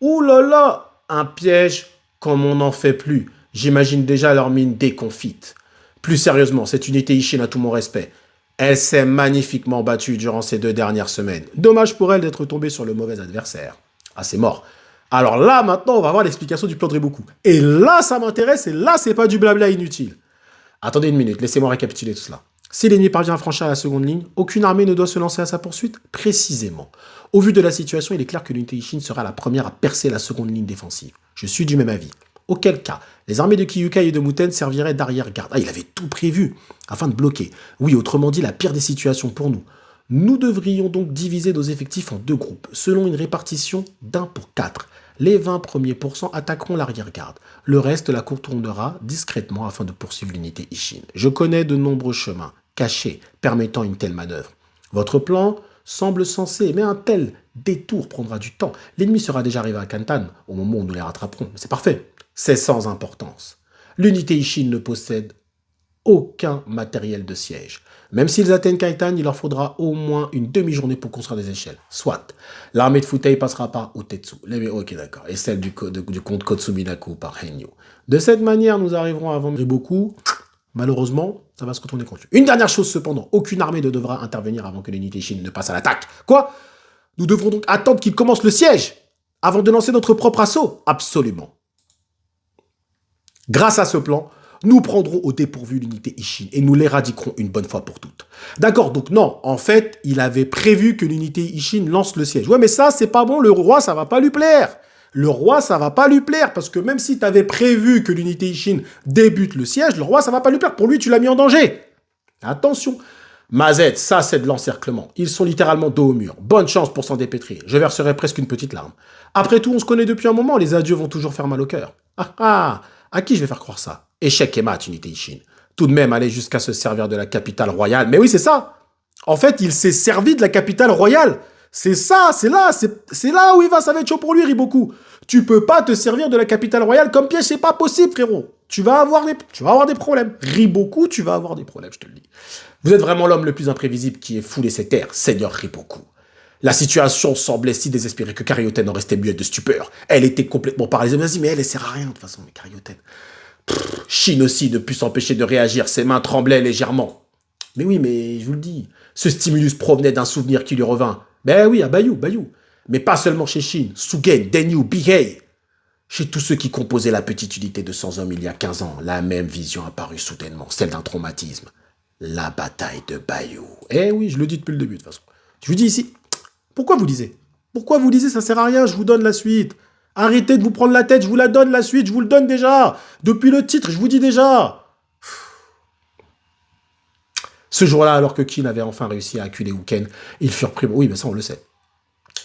ouh là là, un piège comme on n'en fait plus. J'imagine déjà leur mine déconfite. Plus sérieusement, cette unité Ishin a tout mon respect. Elle s'est magnifiquement battue durant ces 2 dernières semaines. Dommage pour elle d'être tombée sur le mauvais adversaire. Ah, c'est mort. Alors là, maintenant, on va voir l'explication du plan de Riboku. Et là, ça m'intéresse, et là, c'est pas du blabla inutile. Attendez une minute, laissez-moi récapituler tout cela. Si l'ennemi parvient à franchir la seconde ligne, aucune armée ne doit se lancer à sa poursuite, précisément. Au vu de la situation, il est clair que l'unité Ishin sera la première à percer la seconde ligne défensive. Je suis du même avis. Auquel cas, les armées de Kyukai et de Muten serviraient d'arrière-garde. Ah, il avait tout prévu, afin de bloquer. Oui, autrement dit, la pire des situations pour nous. Nous devrions donc diviser nos effectifs en 2 groupes, selon une répartition d'1 pour 4. Les 20 premiers pourcents attaqueront l'arrière-garde. Le reste la contournera discrètement afin de poursuivre l'unité Ishin. Je connais de nombreux chemins cachés permettant une telle manœuvre. Votre plan semble sensé, mais un tel détour prendra du temps. L'ennemi sera déjà arrivé à Kantan au moment où nous les rattraperons. C'est parfait. C'est sans importance. L'unité Ishin ne possède aucun matériel de siège. Même s'ils atteignent Kaitan, il leur faudra au moins une demi-journée pour construire des échelles. Soit. L'armée de Futei passera par Otetsu. Ok, d'accord. Et celle du comte Kotsuminaku par Henyu. De cette manière, nous arriverons à vendre Riboku. Malheureusement, ça va se retourner contre lui. Une dernière chose cependant, aucune armée ne devra intervenir avant que l'unité Ishin ne passe à l'attaque. Quoi? Nous devrons donc attendre qu'il commence le siège avant de lancer notre propre assaut? Absolument. Grâce à ce plan, nous prendrons au dépourvu l'unité Ishin et nous l'éradiquerons une bonne fois pour toutes. D'accord, donc non, en fait, il avait prévu que l'unité Ishin lance le siège. Ouais, mais ça, c'est pas bon, le roi, ça va pas lui plaire. Le roi, ça va pas lui plaire, parce que même si tu avais prévu que l'unité Ishin débute le siège, le roi, ça va pas lui plaire. Pour lui, tu l'as mis en danger. Attention. Mazette, ça, c'est de l'encerclement. Ils sont littéralement dos au mur. Bonne chance pour s'en dépêtrer. Je verserai presque une petite larme. Après tout, on se connaît depuis un moment, les adieux vont toujours faire mal au cœur. Ah ah, à qui je vais faire croire ça? Échec et mat, unité Ishin. Tout de même aller jusqu'à se servir de la capitale royale. Mais oui, c'est ça. En fait, il s'est servi de la capitale royale. C'est ça, c'est là où il va, ça va être chaud pour lui, Riboku. Tu peux pas te servir de la capitale royale comme piège, c'est pas possible, frérot. Tu vas avoir des problèmes. Riboku, tu vas avoir des problèmes, je te le dis. Vous êtes vraiment l'homme le plus imprévisible qui ait foulé ces terres, Seigneur Riboku. La situation semblait si désespérée que Karyoten en restait muette de stupeur. Elle était complètement paralysée. Vas-y, mais elle sert à rien, de toute façon, mais Karyoten. Shin aussi ne put s'empêcher de réagir, ses mains tremblaient légèrement. Mais oui, mais je vous le dis, ce stimulus provenait d'un souvenir qui lui revint. Ben oui, à Bayou. Mais pas seulement chez Shin, Sugen, Denyu, Bihei. Chez tous ceux qui composaient la petite unité de 100 hommes il y a 15 ans, la même vision apparut soudainement, celle d'un traumatisme. La bataille de Bayou. Eh oui, je le dis depuis le début, de toute façon. Je vous dis ici, pourquoi vous lisez? Pourquoi vous lisez? Ça sert à rien, je vous donne la suite. Arrêtez de vous prendre la tête, je vous la donne la suite, je vous le donne déjà. Depuis le titre, je vous dis déjà. Ce jour-là, alors que Kin avait enfin réussi à acculer Uken, ils furent pris... Oui, mais ça, on le sait.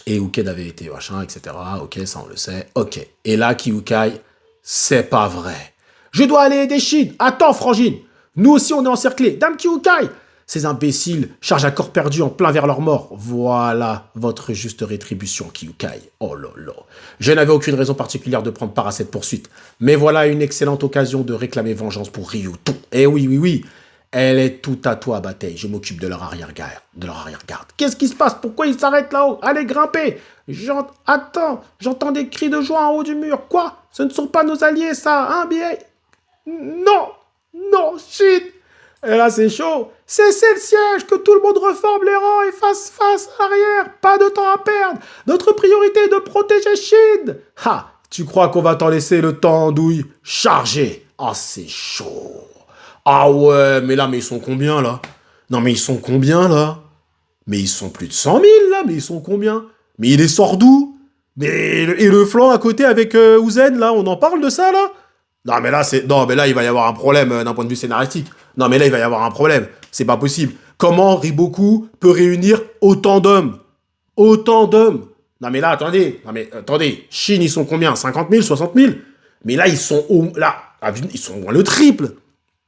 Et Uken avait été machin, etc. Ok, ça, on le sait. Ok. Et là, Kyukai, c'est pas vrai. Je dois aller aider Shin. Attends, frangine. Nous aussi, on est encerclés. Dame Kyukai. Ces imbéciles chargent à corps perdu en plein vers leur mort. Voilà votre juste rétribution, Kyukai. Oh là là. Je n'avais aucune raison particulière de prendre part à cette poursuite. Mais voilà une excellente occasion de réclamer vengeance pour Ryu. Eh oui. Elle est tout à toi, Batei. Je m'occupe de leur arrière-garde. Qu'est-ce qui se passe? Pourquoi ils s'arrêtent là-haut? Allez, grimpez. Attends, j'entends des cris de joie en haut du mur. Quoi? Ce ne sont pas nos alliés, ça, hein, Bihei? Non, shit. Et là, c'est chaud. Cessez le siège, que tout le monde reforme les rangs et fasse face à l'arrière. Pas de temps à perdre. Notre priorité est de protéger Shin. Ha, tu crois qu'on va t'en laisser le temps, Andouille? Chargé. Ah, c'est chaud. Ah ouais, mais ils sont combien, là? Non, mais ils sont combien, là? Mais ils sont plus de 100 000, là. Mais ils sont combien? Mais il est sort d'où? Et le flanc à côté avec Uzen, là, on en parle de ça, là? Non, mais là, il va y avoir un problème d'un point de vue scénaristique. Non, mais là, il va y avoir un problème. C'est pas possible. Comment Riboku peut réunir autant d'hommes? Non, mais là, attendez. Shin, ils sont combien? 50 000, 60 000? Mais là, ils sont au moins le triple.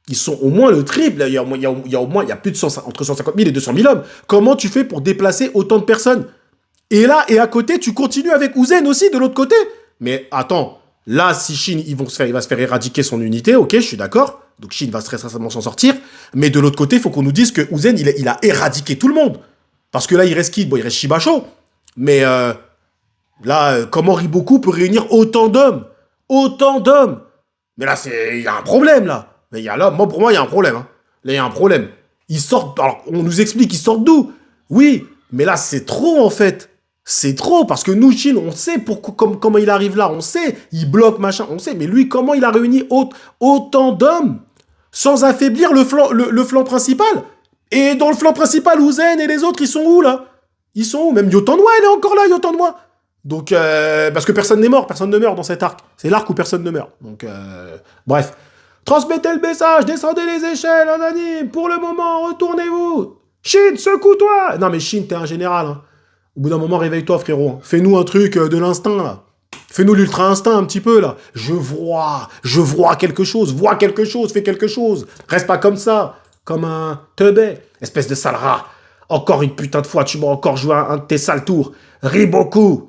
Ils sont au moins le triple. Il y a au moins il y a plus de entre 150 000 et 200 000 hommes. Comment tu fais pour déplacer autant de personnes? Et là, et à côté, tu continues avec Uzen aussi, de l'autre côté. Mais attends, là, si Shin, il va se faire éradiquer son unité, ok, je suis d'accord. Donc Shin va très certainement s'en sortir. Mais de l'autre côté, il faut qu'on nous dise que Uzen, il a éradiqué tout le monde. Parce que là, il reste qui? Bon, il reste Shibasho. Mais là, comment Riboku peut réunir autant d'hommes? Autant d'hommes. Mais là, il y a un problème, là. Mais pour moi, il y a un problème. Hein. Là, il y a un problème. Ils sortent, alors, on nous explique qu'ils sortent d'où? Oui, mais là, c'est trop, en fait. C'est trop, parce que nous, Shin, on sait comment il arrive là. On sait, il bloque, machin, on sait. Mais lui, comment il a réuni autant d'hommes sans affaiblir le flanc principal? Et dans le flanc principal, Uzen et les autres, ils sont où, là? Ils sont où? Même Yotanwa, elle est encore là, Yotanwa. Donc, parce que personne n'est mort, personne ne meurt dans cet arc. C'est l'arc où personne ne meurt. Donc, bref. Transmettez le message, descendez les échelles, anonyme. Pour le moment, retournez-vous. Shin, secoue-toi. Non, mais Shin, t'es un général. Hein. Au bout d'un moment, réveille-toi, frérot. Fais-nous un truc de l'instinct, là. Fais-nous l'ultra-instinct un petit peu, là. Je vois quelque chose, fais quelque chose. Reste pas comme ça, comme un teubé. Espèce de sale rat. Encore une putain de fois, tu m'as encore joué un de tes sales tours. Riboku.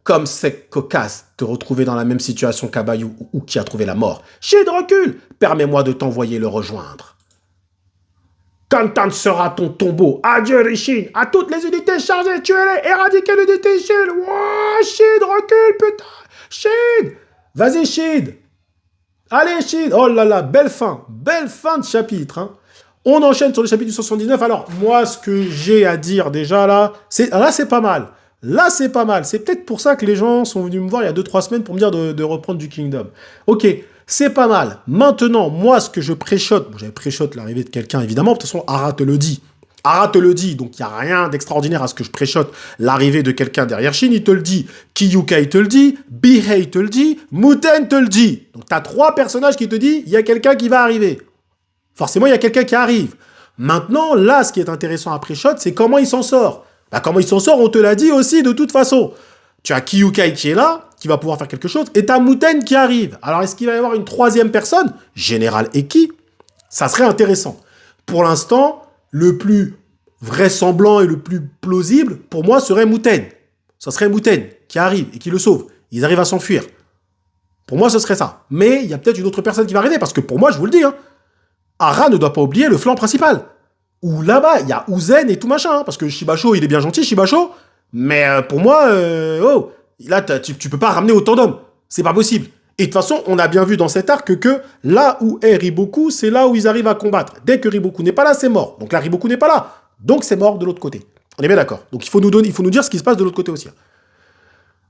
Comme c'est cocasse de retrouver dans la même situation qu'Abayou ou qui a trouvé la mort. Shin, recule. Permets-moi de t'envoyer le rejoindre. Tantan sera ton tombeau. Adieu, Rishin. À toutes les unités chargées, tuez-les. Éradiquez l'unité Shin. Wow, Shin, recule, putain. Shin. Vas-y, Shin. Allez, Shin. Oh là là, belle fin de chapitre. Hein. On enchaîne sur le chapitre du 179. Alors, moi, ce que j'ai à dire déjà là, c'est pas mal. Là, c'est pas mal. C'est peut-être pour ça que les gens sont venus me voir il y a 2-3 semaines pour me dire de reprendre du Kingdom. Ok, c'est pas mal. Maintenant, moi, ce que je préchote, j'avais préchote l'arrivée de quelqu'un, évidemment. De toute façon, Ara te le dit. Donc il n'y a rien d'extraordinaire à ce que je préchote l'arrivée de quelqu'un derrière Shin. Il te le dit. Kiyuka, il te le dit. Bihei te le dit. Muten te le dit. Donc, tu as 3 personnages qui te disent, il y a quelqu'un qui va arriver. Forcément, il y a quelqu'un qui arrive. Maintenant, là, ce qui est intéressant à préchote, c'est comment il s'en sort. Bah, comment il s'en sort, on te l'a dit aussi de toute façon. Tu as Kiyukai qui est là, qui va pouvoir faire quelque chose, et tu as Muten qui arrive. Alors, est-ce qu'il va y avoir une 3e personne? Général Eki? Ça serait intéressant. Pour l'instant, le plus vraisemblant et le plus plausible, pour moi, serait Muten. Ça serait Muten qui arrive et qui le sauve. Ils arrivent à s'enfuir. Pour moi, ce serait ça. Mais il y a peut-être une autre personne qui va arriver, parce que pour moi, je vous le dis, hein, Ara ne doit pas oublier le flanc principal. Où là-bas, il y a Uzen et tout machin. Hein, parce que Shibasho, il est bien gentil, Shibasho. Mais pour moi, là, tu peux pas ramener autant d'hommes. C'est pas possible. Et de toute façon, on a bien vu dans cet arc que là où est Riboku, c'est là où ils arrivent à combattre. Dès que Riboku n'est pas là, c'est mort. Donc là, Riboku n'est pas là. Donc c'est mort de l'autre côté. On est bien d'accord. Donc il faut nous dire ce qui se passe de l'autre côté aussi.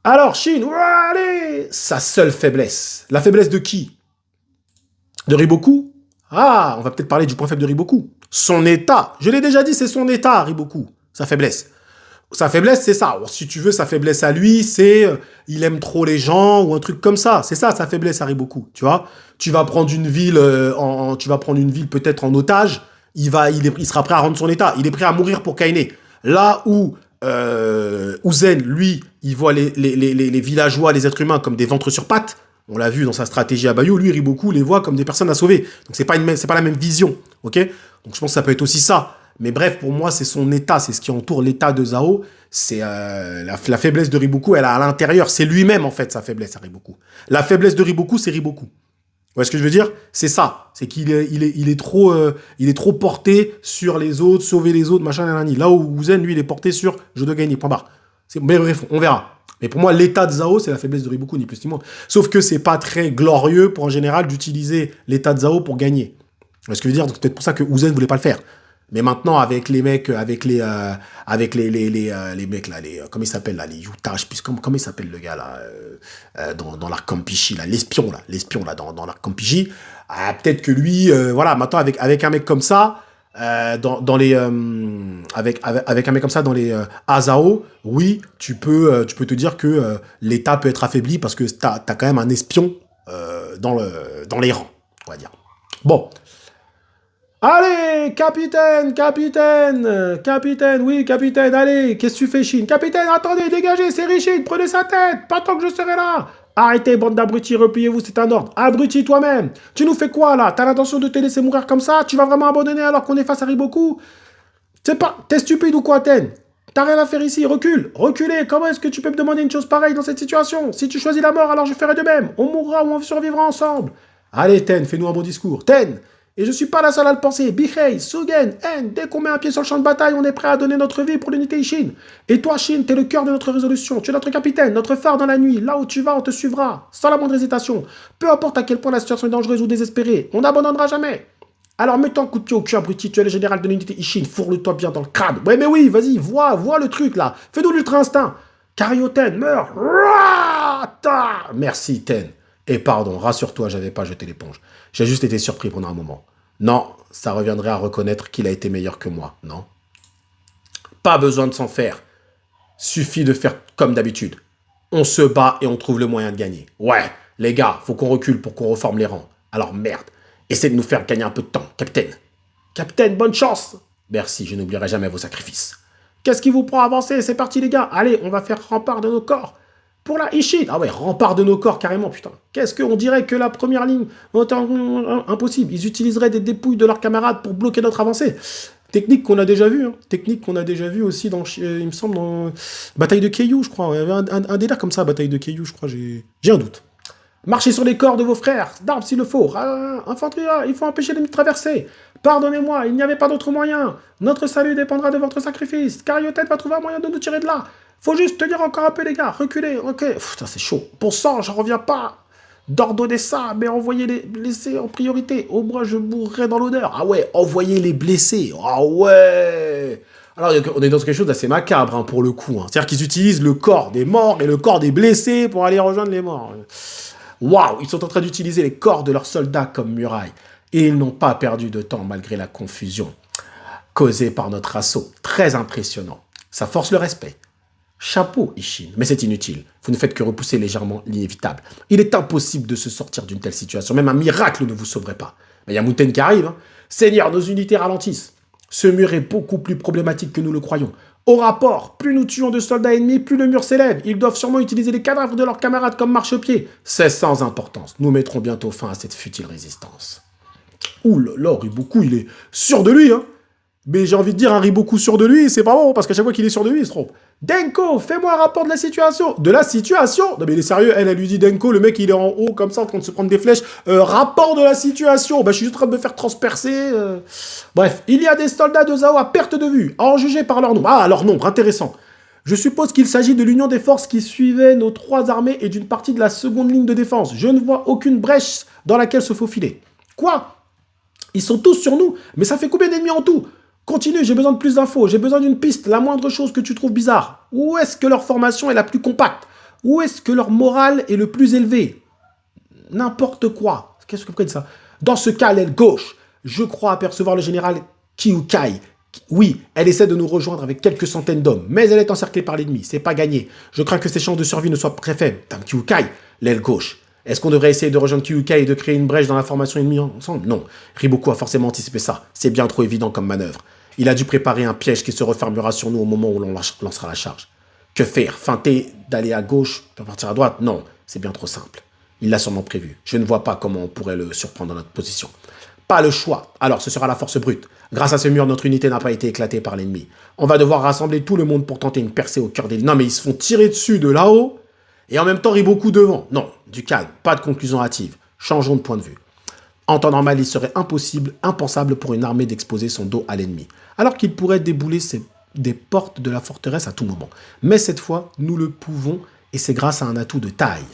Alors, Shin, allez, sa seule faiblesse. La faiblesse de qui? De Riboku? Ah, on va peut-être parler du point faible de Riboku. Son état. Je l'ai déjà dit, c'est son état, Riboku. Sa faiblesse. Sa faiblesse, c'est ça. Si tu veux, sa faiblesse à lui, c'est il aime trop les gens ou un truc comme ça. C'est ça, sa faiblesse à Riboku. Tu vois, tu vas prendre une ville, peut-être en otage. Il sera prêt à rendre son état. Il est prêt à mourir pour Kaine. Là où Uzen, lui, il voit les villageois, les êtres humains comme des ventres sur pattes. On l'a vu dans sa stratégie à Bayou, lui, Riboku les voit comme des personnes à sauver. Donc c'est pas la même vision, ok? Donc je pense que ça peut être aussi ça. Mais bref, pour moi, c'est son état, c'est ce qui entoure l'état de Zao. C'est la faiblesse de Riboku, elle a à l'intérieur. C'est lui-même, en fait, sa faiblesse à Riboku. La faiblesse de Riboku, c'est Riboku. Vous voyez ce que je veux dire? C'est ça. C'est qu'il est trop porté sur les autres, sauver les autres, machin, nanani. Là où Uzen, lui, il est porté sur je dois gagner, point barre. Mais bref, on verra. Mais pour moi, l'état de Zao, c'est la faiblesse de Riboku, ni plus ni moins. Sauf que c'est pas très glorieux, en général, d'utiliser l'état de Zao pour gagner. Vous voyez ce que je veux dire? Donc c'est peut-être pour ça que Uzen voulait pas le faire. Mais maintenant, avec les mecs, avec les mecs là, comment ils s'appellent là, les Utah, je sais plus comment il s'appelle le gars là, dans l'arc Kampishi là, l'espion là, dans l'arc Kampishi, peut-être que lui, voilà, maintenant avec un mec comme ça, avec un mec comme ça dans les Azao, oui, tu peux te dire que l'État peut être affaibli parce que t'as quand même un espion dans les rangs, on va dire. Bon. Allez, capitaine, oui, capitaine, allez, qu'est-ce que tu fais, Shin? Capitaine, attendez, dégagez, c'est Rishin, prenez sa tête, pas tant que je serai là. Arrêtez, bande d'abrutis, repliez-vous, c'est un ordre. Abruti toi-même. Tu nous fais quoi, là? T'as l'intention de te laisser mourir comme ça? Tu vas vraiment abandonner alors qu'on est face à Riboku? C'est pas... T'es stupide ou quoi, Ten? T'as rien à faire ici, recule. Reculez, comment est-ce que tu peux me demander une chose pareille dans cette situation? Si tu choisis la mort, alors je ferai de même. On mourra ou on survivra ensemble. Allez, Ten, fais-nous un bon discours. Ten! Et je suis pas la seule à le penser. Bihei, Sugen, En, dès qu'on met un pied sur le champ de bataille, on est prêt à donner notre vie pour l'unité Ishin. Et toi, Shin, t'es le cœur de notre résolution. Tu es notre capitaine, notre phare dans la nuit. Là où tu vas, on te suivra, sans la moindre hésitation. Peu importe à quel point la situation est dangereuse ou désespérée, on n'abandonnera jamais. Alors mets-toi un coup de pied au cul, abruti, tu es le général de l'unité Ishin, fourre-le-toi bien dans le crâne. Ouais, mais oui, vas-y, vois le truc là. Fais-nous l'ultra instinct. Karyoten, meurs. Merci, Ten. Et pardon, rassure-toi, j'avais pas jeté l'éponge. J'ai juste été surpris pendant un moment. Non, ça reviendrait à reconnaître qu'il a été meilleur que moi, non? Pas besoin de s'en faire. Suffit de faire comme d'habitude. On se bat et on trouve le moyen de gagner. Ouais, les gars, faut qu'on recule pour qu'on reforme les rangs. Alors merde, essaie de nous faire gagner un peu de temps, capitaine. Capitaine, bonne chance. Merci, je n'oublierai jamais vos sacrifices. Qu'est-ce qui vous prend à avancer? C'est parti les gars. Allez, on va faire rempart de nos corps. Pour la Ishin. Ah ouais, rempart de nos corps, carrément, putain. Qu'est-ce qu'on dirait que la première ligne... Impossible. Ils utiliseraient des dépouilles de leurs camarades pour bloquer notre avancée. Technique qu'on a déjà vue. Hein. Technique qu'on a déjà vue aussi dans, il me semble, dans Bataille de Keiyu, je crois. Il y avait un délire comme ça, Bataille de Keiyu, je crois. J'ai un doute. Marchez sur les corps de vos frères, d'armes s'il le faut. Infanterie, il faut empêcher l'ennemi de traverser. Pardonnez-moi, il n'y avait pas d'autre moyen. Notre salut dépendra de votre sacrifice. Karyoten va trouver un moyen de nous tirer de là. Faut juste tenir encore un peu, les gars. Reculez, ok. Putain, c'est chaud. Pour ça, j'en reviens pas d'ordonner ça, mais envoyez les blessés en priorité. Au moins, je mourrai dans l'honneur. Ah ouais, envoyez les blessés. Ah ouais. Alors, on est dans quelque chose d'assez macabre, hein, pour le coup. Hein. C'est-à-dire qu'ils utilisent le corps des morts et le corps des blessés pour aller rejoindre les morts. Waouh, ils sont en train d'utiliser les corps de leurs soldats comme muraille. Et ils n'ont pas perdu de temps malgré la confusion causée par notre assaut. Très impressionnant. Ça force le respect. Chapeau, Ishin, mais c'est inutile. Vous ne faites que repousser légèrement l'inévitable. Il est impossible de se sortir d'une telle situation. Même un miracle ne vous sauverait pas. Mais il y a Muten qui arrive. Hein. Seigneur, nos unités ralentissent. Ce mur est beaucoup plus problématique que nous le croyons. Au rapport, plus nous tuons de soldats ennemis, plus le mur s'élève. Ils doivent sûrement utiliser les cadavres de leurs camarades comme marchepied. C'est sans importance. Nous mettrons bientôt fin à cette futile résistance. Ouh là là, Riboku, il est sûr de lui, hein. Mais j'ai envie de dire un Riboku sûr de lui, c'est pas bon, parce qu'à chaque fois qu'il est sûr de lui, il se trompe. Denko, fais-moi un rapport de la situation. De la situation? Non mais il est sérieux, elle lui dit Denko, le mec il est en haut comme ça en train de se prendre des flèches. Rapport de la situation. Bah je suis juste en train de me faire transpercer. Bref, il y a des soldats de Zao à perte de vue, à en juger par leur nombre. Ah, leur nombre, intéressant. Je suppose qu'il s'agit de l'union des forces qui suivaient nos trois armées et d'une partie de la seconde ligne de défense. Je ne vois aucune brèche dans laquelle se faufiler. Quoi? Ils sont tous sur nous, mais ça fait combien d'ennemis en tout? Continue, j'ai besoin de plus d'infos, j'ai besoin d'une piste, la moindre chose que tu trouves bizarre. Où est-ce que leur formation est la plus compacte? Où est-ce que leur morale est le plus élevé? N'importe quoi. Qu'est-ce que vous faites ça? Dans ce cas, l'aile gauche, je crois apercevoir le général Kyukai. Oui, elle essaie de nous rejoindre avec quelques centaines d'hommes, mais elle est encerclée par l'ennemi, c'est pas gagné. Je crains que ses chances de survie ne soient très faibles. Dame Kyukai, l'aile gauche. Est-ce qu'on devrait essayer de rejoindre Kyukai et de créer une brèche dans la formation ennemie ensemble? Non. Riboku a forcément anticipé ça. C'est bien trop évident comme manœuvre. Il a dû préparer un piège qui se refermera sur nous au moment où l'on lancera la charge. Que faire? Feinter d'aller à gauche, puis partir à droite? Non, c'est bien trop simple. Il l'a sûrement prévu. Je ne vois pas comment on pourrait le surprendre dans notre position. Pas le choix. Alors, ce sera la force brute. Grâce à ce mur, notre unité n'a pas été éclatée par l'ennemi. On va devoir rassembler tout le monde pour tenter une percée au cœur des lignes. Non, mais ils se font tirer dessus de là-haut. Et en même temps, Riboku devant. Non, du calme. Pas de conclusion hâtive. Changeons de point de vue. En temps normal, il serait impensable pour une armée d'exposer son dos à l'ennemi, alors qu'il pourrait débouler des portes de la forteresse à tout moment. Mais cette fois, nous le pouvons, et c'est grâce à un atout de taille.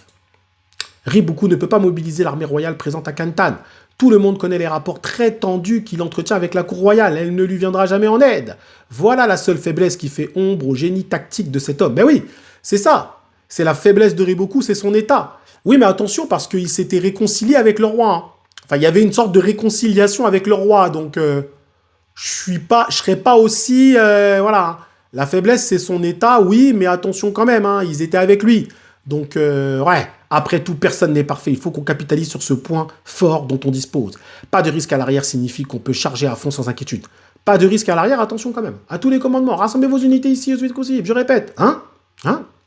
Riboku ne peut pas mobiliser l'armée royale présente à Kantan. Tout le monde connaît les rapports très tendus qu'il entretient avec la cour royale. Elle ne lui viendra jamais en aide. Voilà la seule faiblesse qui fait ombre au génie tactique de cet homme. Mais oui, c'est ça. C'est la faiblesse de Riboku, c'est son état. Oui, mais attention, parce qu'il s'était réconcilié avec le roi, hein. Enfin, il y avait une sorte de réconciliation avec le roi, donc je serais pas aussi... voilà. La faiblesse, c'est son état, oui, mais attention quand même, hein, ils étaient avec lui. Donc, ouais, après tout, personne n'est parfait. Il faut qu'on capitalise sur ce point fort dont on dispose. Pas de risque à l'arrière signifie qu'on peut charger à fond sans inquiétude. Pas de risque à l'arrière, attention quand même. À tous les commandements, rassemblez vos unités ici, au vite possible. Je répète, hein?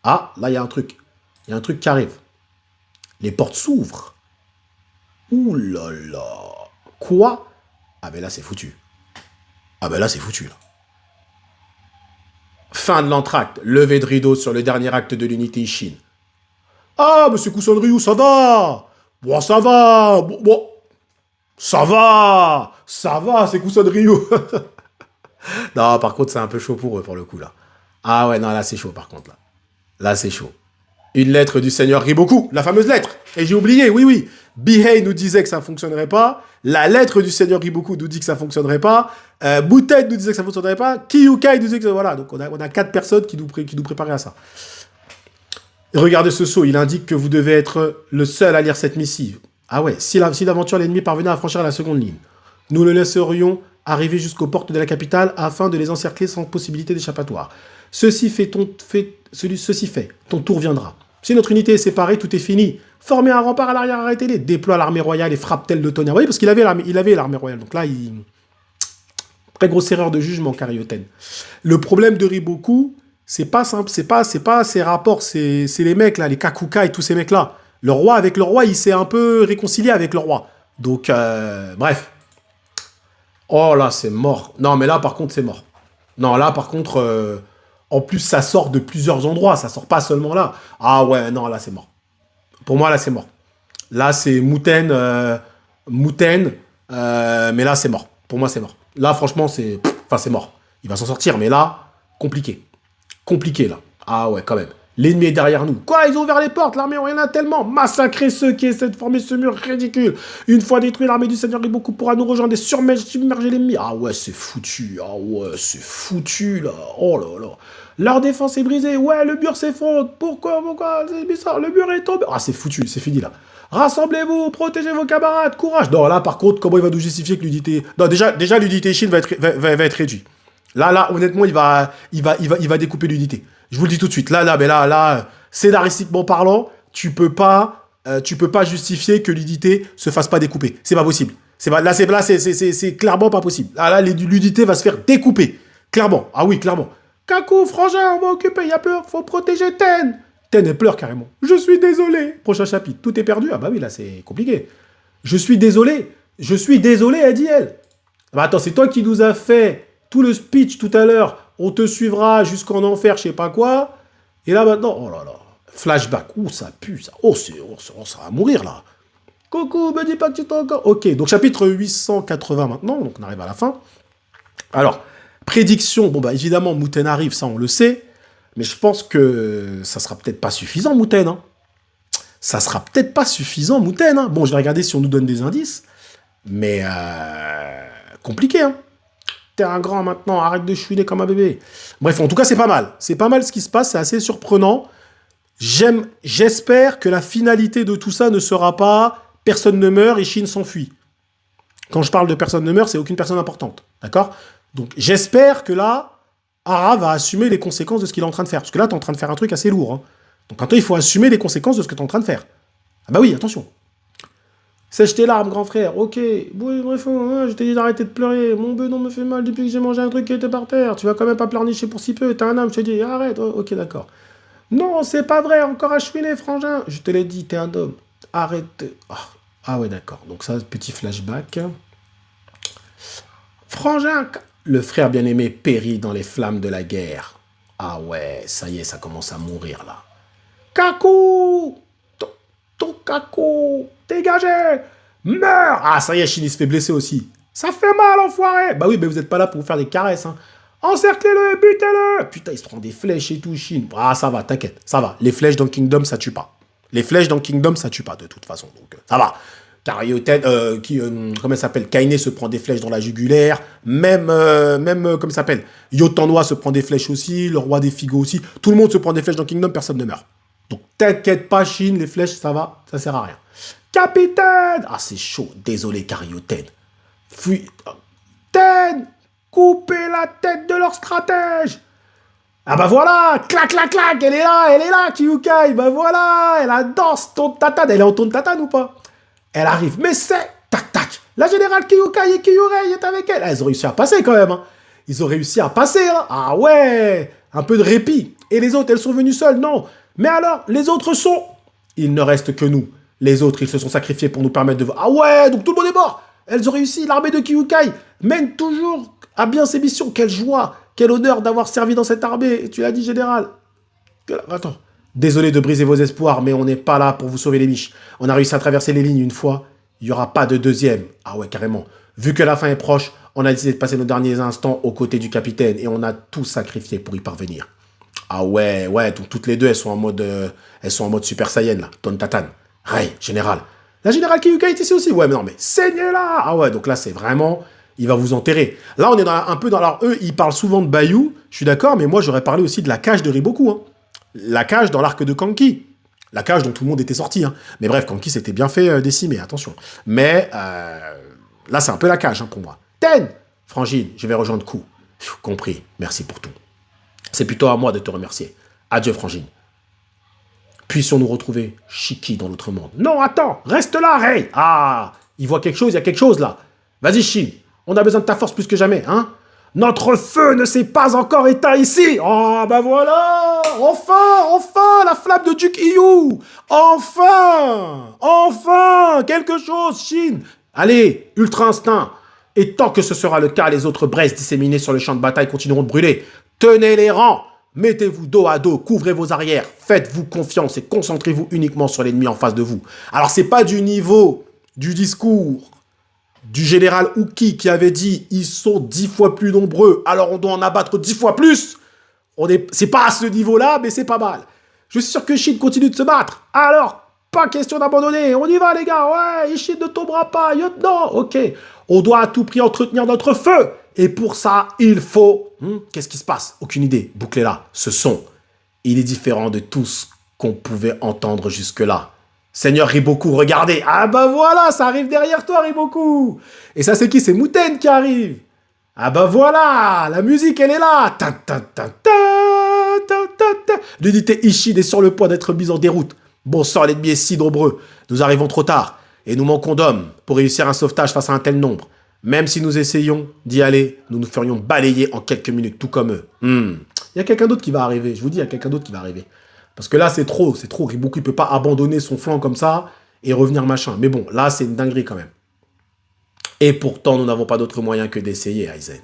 Ah, là, il y a un truc. Il y a un truc qui arrive. Les portes s'ouvrent. Ouh là là. Quoi? Ah ben là, c'est foutu. Ah ben là, c'est foutu, là. Fin de l'entracte. Levée de rideau sur le dernier acte de l'unité Ishin. Ah, monsieur Kusonryu, ça va. Bon, ça va. Bon. Ça va, c'est Kusonryu. Non, par contre, c'est un peu chaud pour eux, pour le coup, là. Ah ouais, non, là, c'est chaud, par contre, là. Là, c'est chaud. Une lettre du seigneur Riboku, la fameuse lettre. Et j'ai oublié, oui. Bihei nous disait que ça ne fonctionnerait pas. La lettre du seigneur Riboku nous dit que ça ne fonctionnerait pas. Boutet nous disait que ça ne fonctionnerait pas. Kiyukai nous disait que... Voilà, donc on a 4 personnes qui nous préparaient à ça. Regardez ce sceau, il indique que vous devez être le seul à lire cette missive. Ah ouais, si d'aventure l'ennemi parvenait à franchir la seconde ligne, nous le laisserions arriver jusqu'aux portes de la capitale afin de les encercler sans possibilité d'échappatoire. Ceci fait, ton tour viendra. Si notre unité est séparée, tout est fini. Formez un rempart à l'arrière, arrêtez-les. Déploie l'armée royale et frappe-t-elle de tonnerre. Oui, parce qu'il avait l'armée royale. Donc là, très grosse erreur de jugement, Karyoten. Le problème de Riboku, c'est pas simple, c'est pas ses rapports, c'est les mecs là, les Kakuka et tous ces mecs-là. Avec le roi, il s'est un peu réconcilié avec le roi. Donc, bref. Oh là, c'est mort. Non, mais là, par contre, c'est mort. Non, là, par contre... En plus, ça sort de plusieurs endroits, ça sort pas seulement là. Ah ouais, non, là, c'est mort. Pour moi, là, c'est mort. Là, c'est Mouten, mais là, c'est mort. Pour moi, c'est mort. Là, franchement, c'est mort. Il va s'en sortir, mais là, compliqué. Compliqué, là. Ah ouais, quand même. L'ennemi est derrière nous. Quoi, ils ont ouvert les portes, l'armée royale a tellement massacré ceux qui essaient de former ce mur ridicule. Une fois détruit, l'armée du Seigneur Riboku pourra nous rejoindre et submerger l'ennemi. Ah ouais, c'est foutu. Ah ouais, c'est foutu, là. Oh là là. Leur défense est brisée. Ouais, le mur s'effondre. Pourquoi c'est bizarre. Le mur est tombé. Ah, c'est foutu, c'est fini, là. Rassemblez-vous, protégez vos camarades, courage. Non, là, par contre, comment il va nous justifier que l'unité... Non, déjà l'unité Shin va être réduite. Là, honnêtement, il va découper l'unité. Je vous le dis tout de suite. Là, scénaristiquement parlant, tu peux pas justifier que l'unité se fasse pas découper. C'est pas possible. C'est clairement pas possible. Là, l'unité va se faire découper. Clairement. Ah oui, clairement. Kaku, frangin, on va occuper. Y a peur. Faut protéger Ten. Ten, elle pleure carrément. Je suis désolé. Prochain chapitre. Tout est perdu. Ah bah oui, là, c'est compliqué. Je suis désolé, elle dit elle. Bah attends, c'est toi qui nous as fait tout le speech tout à l'heure. On te suivra jusqu'en enfer, je sais pas quoi. Et là maintenant, oh là là, flashback. Ouh, ça pue, ça. Oh, ça va mourir là. Coucou, me dis pas que tu t'es encore. Ok, donc chapitre 880 maintenant, donc on arrive à la fin. Alors, prédiction. Bon, bah évidemment, Mouten arrive, ça on le sait. Mais je pense que ça sera peut-être pas suffisant, Mouten. Hein. Ça sera peut-être pas suffisant, Mouten. Hein. Bon, je vais regarder si on nous donne des indices. Mais compliqué, hein. T'es un grand maintenant, arrête de chouiner comme un bébé. Bref, en tout cas, c'est pas mal. C'est pas mal ce qui se passe, c'est assez surprenant. J'espère que la finalité de tout ça ne sera pas personne ne meurt et Shin s'enfuit. Quand je parle de personne ne meurt, c'est aucune personne importante. D'accord? Donc, j'espère que là, Ara va assumer les conséquences de ce qu'il est en train de faire. Parce que là, t'es en train de faire un truc assez lourd. Hein. Donc, maintenant, il faut assumer les conséquences de ce que t'es en train de faire. Ah bah oui, attention. Sèche tes larmes, grand frère. Ok. Oui, bref, je t'ai dit d'arrêter de pleurer. Mon bedon me fait mal depuis que j'ai mangé un truc qui était par terre. Tu vas quand même pas pleurnicher pour si peu. T'as un âme, je t'ai dit. Arrête. Oh, ok, d'accord. Non, c'est pas vrai. Encore à chouiner, frangin. Je te l'ai dit, t'es un homme. Arrête. Ah ouais, d'accord. Donc ça, petit flashback. Frangin. Le frère bien-aimé périt dans les flammes de la guerre. Ah ouais, ça y est, ça commence à mourir, là. Kaku! Ton Kaku! Dégagez! Meurs! Ah, ça y est, Shin, il se fait blesser aussi. Ça fait mal, enfoiré! Bah oui, mais vous êtes pas là pour vous faire des caresses, hein. Encerclez-le et butez-le! Putain, il se prend des flèches et tout, Shin. Ah, ça va, t'inquiète, ça va. Les flèches dans Kingdom, ça tue pas. Les flèches dans Kingdom, ça tue pas, de toute façon. Donc, ça va. Karyoten, comment elle s'appelle? Kaine se prend des flèches dans la jugulaire. Même comment ça s'appelle? Yotanwa se prend des flèches aussi. Le roi des Figos aussi. Tout le monde se prend des flèches dans Kingdom, personne ne meurt. Donc, t'inquiète pas, Shin, les flèches, ça va, ça sert à rien. Capitaine! Ah, c'est chaud. Désolé, Karyoten. Ten! Coupez la tête de leur stratège! Ah bah voilà! Clac, clac, clac! Elle est là, Kiyukai! Bah voilà! Elle a danse, ton tatane. Elle est en ton tatane ou pas? Elle arrive. Mais c'est... Tac, tac! La générale Kiyukai et Kiyurei est avec elle. Ah, ils ont réussi à passer quand même. Hein. Ils ont réussi à passer. Hein. Ah ouais! Un peu de répit. Et les autres, elles sont venues seules? Non. Mais alors, les autres sont... Il ne reste que nous. Les autres, ils se sont sacrifiés pour nous permettre de... Ah ouais, donc tout le monde est mort. Elles ont réussi. L'armée de Kyukai mène toujours à bien ses missions. Quelle joie, quel honneur d'avoir servi dans cette armée. Tu l'as dit, général. Attends. Désolé de briser vos espoirs, mais on n'est pas là pour vous sauver les miches. On a réussi à traverser les lignes une fois. Il n'y aura pas de deuxième. Ah ouais, carrément. Vu que la fin est proche, on a décidé de passer nos derniers instants aux côtés du capitaine et on a tout sacrifié pour y parvenir. Ah ouais, donc toutes les deux, elles sont en mode Super Saiyan, là. Tontatan. Rei, général. La générale Kyuka est ici aussi. Ouais, mais non, mais saignez-la. Ah ouais, donc là, c'est vraiment... Il va vous enterrer. Là, on est un peu dans... Alors, eux, ils parlent souvent de Bayou. Je suis d'accord, mais moi, j'aurais parlé aussi de la cage de Riboku. Hein. La cage dans l'arc de Kanki. La cage dont tout le monde était sorti. Hein. Mais bref, Kanki s'était bien fait décimer, attention. Mais là, c'est un peu la cage hein, pour moi. Ten, Frangine, je vais rejoindre Ku. Compris, merci pour tout. C'est plutôt à moi de te remercier. Adieu, Frangine. Puissions-nous retrouver Shiki dans l'autre monde. Non, attends, reste là, Rei. Ah, il voit quelque chose, il y a quelque chose là. Vas-y, Shin, on a besoin de ta force plus que jamais, hein. Notre feu ne s'est pas encore éteint ici. Oh, bah voilà. Enfin, la flamme de Duke Iyu. Enfin, quelque chose, Shin. Allez, Ultra Instinct. Et tant que ce sera le cas, les autres braises disséminées sur le champ de bataille continueront de brûler. Tenez les rangs. Mettez-vous dos à dos, couvrez vos arrières, faites-vous confiance et concentrez-vous uniquement sur l'ennemi en face de vous. Alors, c'est pas du niveau du discours du général Uki qui avait dit « Ils sont 10 fois plus nombreux, alors on doit en abattre 10 fois plus ». C'est pas à ce niveau-là, mais c'est pas mal. Je suis sûr que Shin continue de se battre. Alors, pas question d'abandonner. On y va, les gars. Ouais, Shin ne tombera pas. Non, ok. On doit à tout prix entretenir notre feu. Et pour ça, il faut... Qu'est-ce qui se passe? Aucune idée. Bouclez-la. Ce son, il est différent de tout ce qu'on pouvait entendre jusque-là. Seigneur Riboku, regardez. Ah bah voilà, ça arrive derrière toi, Riboku. Et ça, c'est qui? C'est Muten qui arrive. Ah bah voilà, la musique, elle est là. L'unité Ishin est sur le point d'être mise en déroute. Bon sang, l'ennemi est si nombreux. Nous arrivons trop tard. Et nous manquons d'hommes pour réussir un sauvetage face à un tel nombre. Même si nous essayons d'y aller, nous nous ferions balayer en quelques minutes, tout comme eux. Il y a quelqu'un d'autre qui va arriver. Je vous dis, il y a quelqu'un d'autre qui va arriver. Parce que là, c'est trop. Riboku, il ne peut pas abandonner son flanc comme ça et revenir machin. Mais bon, là, c'est une dinguerie quand même. Et pourtant, nous n'avons pas d'autre moyen que d'essayer, Aizen.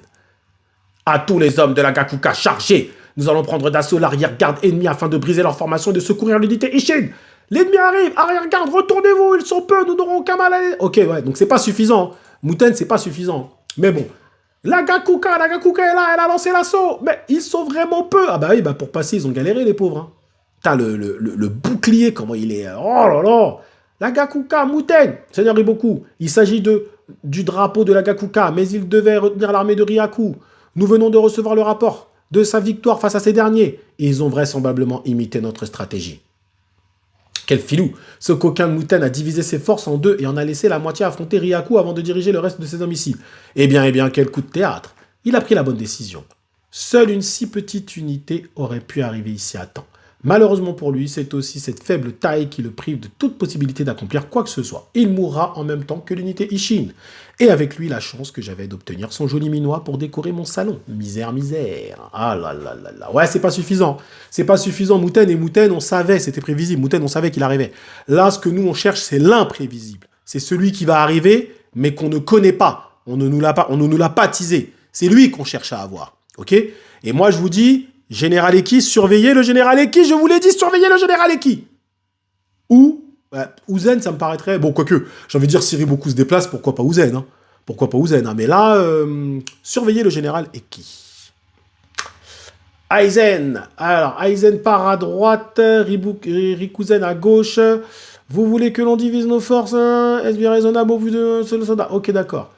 À tous les hommes de la Gakuka, chargés. Nous allons prendre d'assaut l'arrière-garde ennemie afin de briser leur formation et de secourir l'unité Ishin. L'ennemi arrive, arrière-garde, retournez-vous, ils sont peu, nous n'aurons aucun mal à les... Ok, ouais, donc c'est pas suffisant. Muten, c'est pas suffisant. Mais bon. La Gakuka est là, elle a lancé l'assaut. Mais ils sont vraiment peu. Ah bah oui, bah pour passer, ils ont galéré, les pauvres. Hein. Putain, le bouclier, comment il est... Oh là là. La Gakuka, Muten, Seigneur Riboku, il s'agit du drapeau de la Gakuka, mais il devait retenir l'armée de Ryaku. Nous venons de recevoir le rapport de sa victoire face à ces derniers. Et ils ont vraisemblablement imité notre stratégie. Quel filou! Ce coquin de Muten a divisé ses forces en deux et en a laissé la moitié affronter Ryaku avant de diriger le reste de ses hommes ici. Eh bien, quel coup de théâtre! Il a pris la bonne décision. Seule une si petite unité aurait pu arriver ici à temps. Malheureusement pour lui, c'est aussi cette faible taille qui le prive de toute possibilité d'accomplir quoi que ce soit. Il mourra en même temps que l'unité Ishin. Et avec lui, la chance que j'avais d'obtenir son joli minois pour décorer mon salon. Misère. Ah là là là là. Ouais, c'est pas suffisant. C'est pas suffisant. Muten, on savait, c'était prévisible. Muten, on savait qu'il arrivait. Là, ce que nous, on cherche, c'est l'imprévisible. C'est celui qui va arriver, mais qu'on ne connaît pas. On ne nous l'a pas teasé. C'est lui qu'on cherche à avoir. Ok? Et moi, je vous dis... Général Eki, surveillez le Général Eki, je vous l'ai dit, surveillez le Général Eki. Ou, Uzen, ça me paraîtrait... Bon, quoique, j'ai envie de dire, si Riboku se déplace, pourquoi pas Uzen, hein. Pourquoi pas Uzen, hein. Mais là, surveillez le Général Eki. Aizen. Alors, Aizen part à droite, Rikuzen à gauche. Vous voulez que l'on divise nos forces, hein? Est-ce bien raisonnable au vu de ce soldat? Ok, d'accord.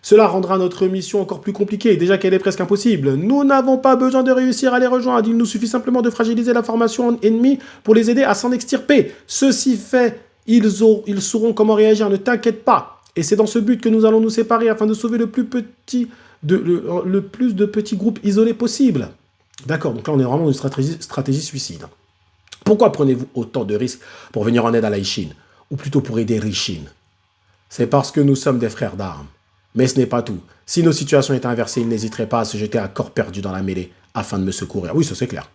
Cela rendra notre mission encore plus compliquée, déjà qu'elle est presque impossible. Nous n'avons pas besoin de réussir à les rejoindre, il nous suffit simplement de fragiliser la formation ennemie pour les aider à s'en extirper. Ceci fait, ils sauront comment réagir, ne t'inquiète pas. Et c'est dans ce but que nous allons nous séparer afin de sauver le plus de petits groupes isolés possible. D'accord, donc là on est vraiment dans une stratégie suicide. Pourquoi prenez-vous autant de risques pour venir en aide à la Ishin? Ou plutôt pour aider Rishin? C'est parce que nous sommes des frères d'armes. Mais ce n'est pas tout. Si nos situations étaient inversées, ils n'hésiteraient pas à se jeter à corps perdu dans la mêlée afin de me secourir. Oui, ça c'est clair.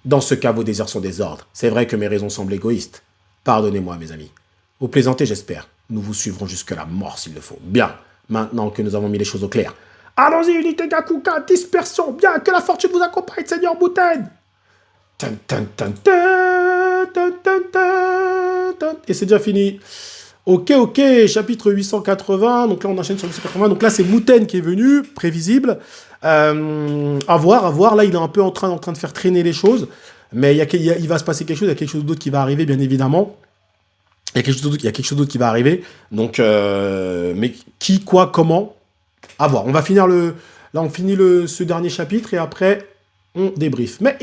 Dans ce cas, vos désirs sont des ordres. C'est vrai que mes raisons semblent égoïstes. Pardonnez-moi, mes amis. Vous plaisantez, j'espère. Nous vous suivrons jusque la mort s'il le faut. Bien, maintenant que nous avons mis les choses au clair. Allons-y, unité Gakuka, dispersion. Bien, que la fortune vous accompagne, Seigneur Muten. Et c'est déjà fini. Ok, chapitre 880. Donc là, on enchaîne sur 880. Donc là, c'est Muten qui est venu, prévisible. À voir. Là, il est un peu en train de faire traîner les choses. Mais il va se passer quelque chose. Il y a quelque chose d'autre qui va arriver, bien évidemment. Il y a quelque chose d'autre qui va arriver. Donc, mais qui, quoi, comment? À voir. On va finir là, on finit ce dernier chapitre et après, on débrief. Mais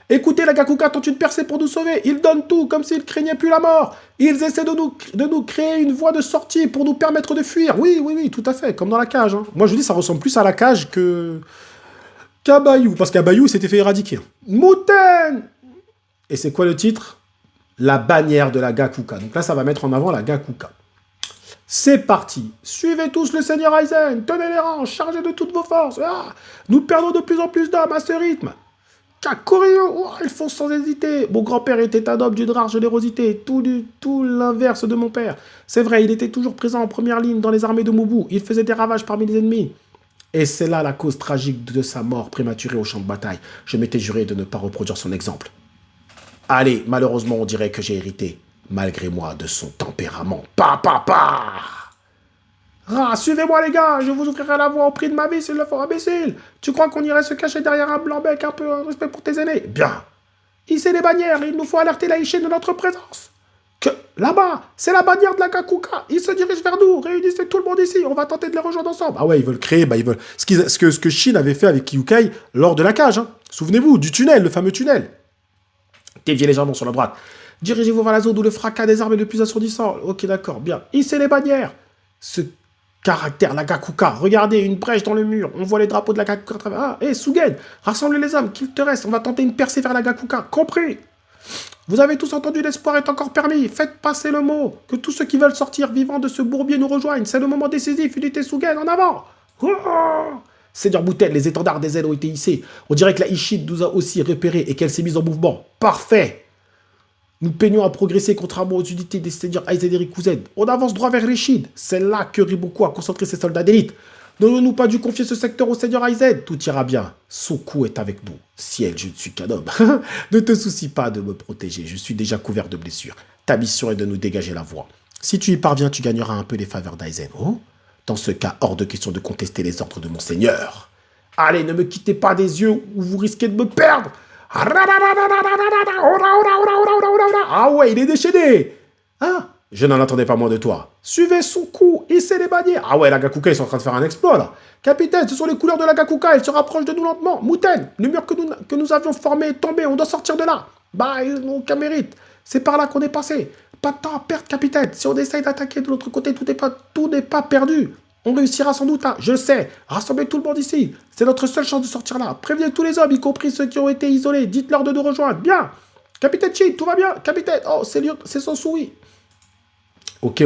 écoutez, la Gakuka tente une percée pour nous sauver. Ils donnent tout, comme s'ils craignaient plus la mort. Ils essaient de nous créer une voie de sortie pour nous permettre de fuir. Oui, tout à fait, comme dans la cage. Hein. Moi, je dis, ça ressemble plus à la cage qu'à Bayou. Parce qu'à Bayou, il s'était fait éradiquer. Muten! Et c'est quoi le titre? La bannière de la Gakuka. Donc là, ça va mettre en avant la Gakuka. C'est parti. Suivez tous le Seigneur Aizen. Tenez les rangs. Chargez de toutes vos forces. Ah, nous perdons de plus en plus d'hommes à ce rythme. Kakuryō, ils font sans hésiter. Mon grand-père était un homme d'une rare générosité. Tout l'inverse de mon père. C'est vrai, il était toujours présent en première ligne dans les armées de Mobu. Il faisait des ravages parmi les ennemis. Et c'est là la cause tragique de sa mort prématurée au champ de bataille. Je m'étais juré de ne pas reproduire son exemple. Allez, malheureusement, on dirait que j'ai hérité, malgré moi, de son tempérament. Ah, suivez-moi, les gars, je vous ouvrirai la voie au prix de ma vie s'il le faut, imbécile. Tu crois qu'on irait se cacher derrière un blanc-bec un peu de respect pour tes aînés? Bien. Hissez les bannières, il nous faut alerter la Ishin de notre présence. Là-bas, c'est la bannière de la Gakuka. Ils se dirigent vers nous. Réunissez tout le monde ici. On va tenter de les rejoindre ensemble. Ah ouais, ils veulent créer, ils veulent... Ce que Shin avait fait avec Kyukai lors de la cage. Hein. Souvenez-vous, du tunnel, le fameux tunnel. Déviez légèrement sur la droite. Dirigez-vous vers la zone où le fracas des armes est le plus assourdissant. Ok, d'accord, bien. Hissez les bannières. Ce caractère, la Gakuka. Regardez, une brèche dans le mur. On voit les drapeaux de la Gakuka à travers. Ah, hé, Sugen, rassemblez les hommes, qu'il te reste. On va tenter une percée vers la Gakuka. Compris? Vous avez tous entendu, l'espoir est encore permis. Faites passer le mot. Que tous ceux qui veulent sortir vivants de ce bourbier nous rejoignent. C'est le moment décisif. Unité Sugen, en avant. Oh, Seigneur Muten, les étendards des ailes ont été hissés. On dirait que la Ishin nous a aussi repérés et qu'elle s'est mise en mouvement. Parfait. Nous peignons à progresser contrairement aux unités des seigneurs Aizen et Rikuzen. On avance droit vers l'Ishin. C'est là que Riboku a concentré ses soldats d'élite. N'aurions-nous pas dû confier ce secteur au seigneur Aizen? Tout ira bien. Soku est avec nous. Ciel, je ne suis qu'un homme. Ne te soucie pas de me protéger. Je suis déjà couvert de blessures. Ta mission est de nous dégager la voie. Si tu y parviens, tu gagneras un peu les faveurs d'Aizen. Oh? Dans ce cas, hors de question de contester les ordres de mon seigneur. Allez, ne me quittez pas des yeux ou vous risquez de me perdre. Ah ouais, il est déchaîné. Hein? Je n'en attendais pas moins de toi. Suivez son coup, hissez les bannières. Ah ouais, la Gakuka, ils sont en train de faire un exploit, là. Capitaine, ce sont les couleurs de la Gakuka, elle se rapproche de nous lentement. Muten, le mur que nous avions formé est tombé, on doit sortir de là. Bah, ils n'ont qu'un mérite. C'est par là qu'on est passé. Pas de temps à perdre, capitaine. Si on essaye d'attaquer de l'autre côté, tout n'est pas perdu. On réussira sans doute là. Je sais. Rassemblez tout le monde ici. C'est notre seule chance de sortir là. Prévenez tous les hommes, y compris ceux qui ont été isolés. Dites-leur de nous rejoindre. Bien. Capitaine Chi, tout va bien? Capitaine. Oh, c'est Sosui. Ok.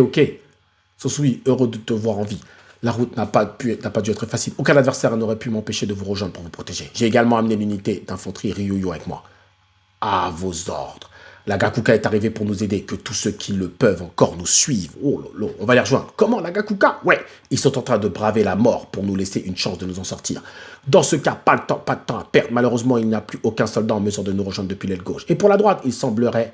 Sosui, heureux de te voir en vie. La route n'a pas dû être facile. Aucun adversaire n'aurait pu m'empêcher de vous rejoindre pour vous protéger. J'ai également amené l'unité d'infanterie Ryuyu avec moi. À vos ordres. La Gakuka est arrivée pour nous aider, que tous ceux qui le peuvent encore nous suivent. Oh là, on va les rejoindre. Comment, la Gakuka? Ouais, ils sont en train de braver la mort pour nous laisser une chance de nous en sortir. Dans ce cas, pas de temps à perdre. Malheureusement, il n'y a plus aucun soldat en mesure de nous rejoindre depuis l'aile gauche. Et pour la droite, il semblerait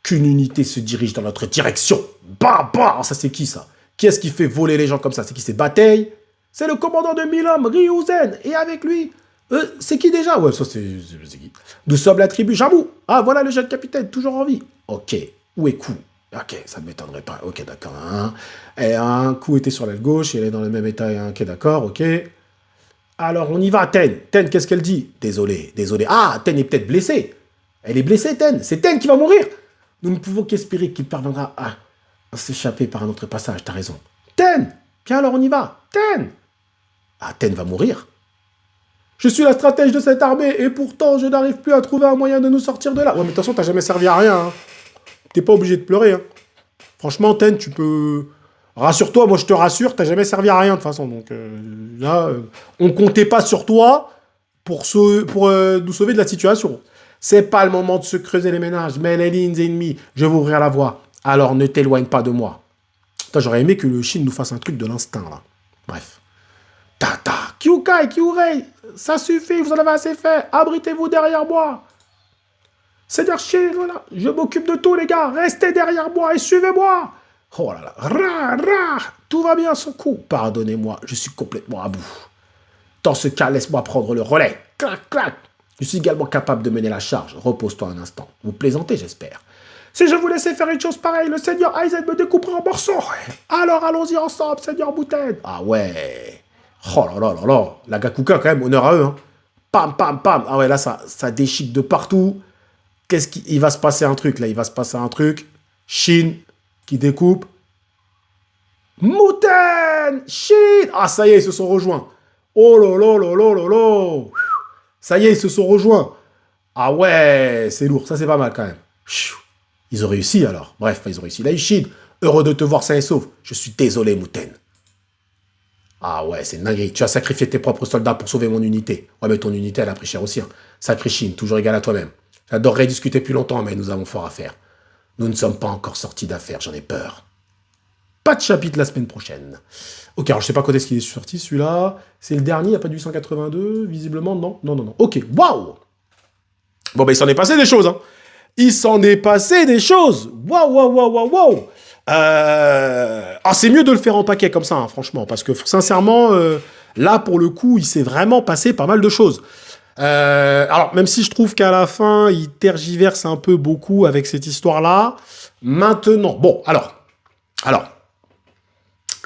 qu'une unité se dirige dans notre direction. Bah, ça c'est qui ça? Qui est-ce qui fait voler les gens comme ça? C'est qui? C'est Bataille? C'est le commandant de 1000 hommes, Ryuzen. Et avec lui... c'est qui déjà? Ouais, ça c'est qui? Nous sommes la tribu Jamou. Ah, voilà le jeune capitaine, toujours en vie. Ok, où est Kou? Ok, ça ne m'étonnerait pas. Ok, d'accord. Hein. Et un Kou était sur l'aile gauche, elle est dans le même état. Ok, d'accord, ok. Alors, on y va, Ten. Ten, qu'est-ce qu'elle dit? Désolé. Ah, Ten est peut-être blessée. Elle est blessée, Ten. C'est Ten qui va mourir. Nous ne pouvons qu'espérer qu'il parviendra à s'échapper par un autre passage, t'as raison. Ten! Bien alors, on y va. Ten! Ah, Ten va mourir. Je suis la stratège de cette armée et pourtant je n'arrive plus à trouver un moyen de nous sortir de là. Ouais, mais de toute façon, t'as jamais servi à rien. Hein. T'es pas obligé de pleurer. Hein. Franchement, Ten, tu peux... Rassure-toi, moi je te rassure, t'as jamais servi à rien de toute façon. Donc là, on comptait pas sur toi pour nous sauver de la situation. C'est pas le moment de se creuser les ménages, mais les lignes ennemies, je vais ouvrir la voie. Alors ne t'éloigne pas de moi. Putain, j'aurais aimé que le Shin nous fasse un truc de l'instinct, là. Bref. Tata, Kyukai, Kyurei, ça suffit, vous en avez assez fait. Abritez-vous derrière moi. Seigneur Shin, voilà. Je m'occupe de tout, les gars. Restez derrière moi et suivez-moi. Oh là là. Tout va bien, son coup. Pardonnez-moi, je suis complètement à bout. Dans ce cas, laisse-moi prendre le relais. Clac, clac. Je suis également capable de mener la charge. Repose-toi un instant. Vous plaisantez, j'espère. Si je vous laissais faire une chose pareille, le Seigneur Aizen me découperait en morceaux. Alors allons-y ensemble, Seigneur Muten. Ah ouais. Oh là là là là. La Gakuka, quand même, honneur à eux. Hein. Pam, pam, pam. Ah ouais, là, ça déchique de partout. Il va se passer un truc, là. Il va se passer un truc. Shin qui découpe. Muten! Shin! Ah, ça y est, ils se sont rejoints. Oh là là là là là là. Ça y est, ils se sont rejoints. Ah ouais, c'est lourd. Ça, c'est pas mal, quand même. Ils ont réussi, alors. Bref, ils ont réussi. Là, Shin, heureux de te voir sain et sauf. Je suis désolé, Muten. Ah ouais, c'est une dinguerie. Tu as sacrifié tes propres soldats pour sauver mon unité. Ouais, mais ton unité, elle a pris cher aussi. Hein. Sacré Shin, toujours égal à toi-même. J'adorerais discuter plus longtemps, mais nous avons fort à faire. Nous ne sommes pas encore sortis d'affaires, j'en ai peur. Pas de chapitre la semaine prochaine. Ok, alors je sais pas quand est-ce qu'il est sorti, celui-là. C'est le dernier, il n'y a pas du 182, visiblement, non. Non, non, non. Ok, waouh. Bon, ben il s'en est passé des choses, hein. Il s'en est passé des choses. Waouh, waouh, waouh, waouh, waouh. Ah, c'est mieux de le faire en paquet comme ça, hein, franchement, parce que sincèrement, là, pour le coup, il s'est vraiment passé pas mal de choses. Alors, même si je trouve qu'à la fin, il tergiverse un peu beaucoup avec cette histoire-là, maintenant, bon, alors,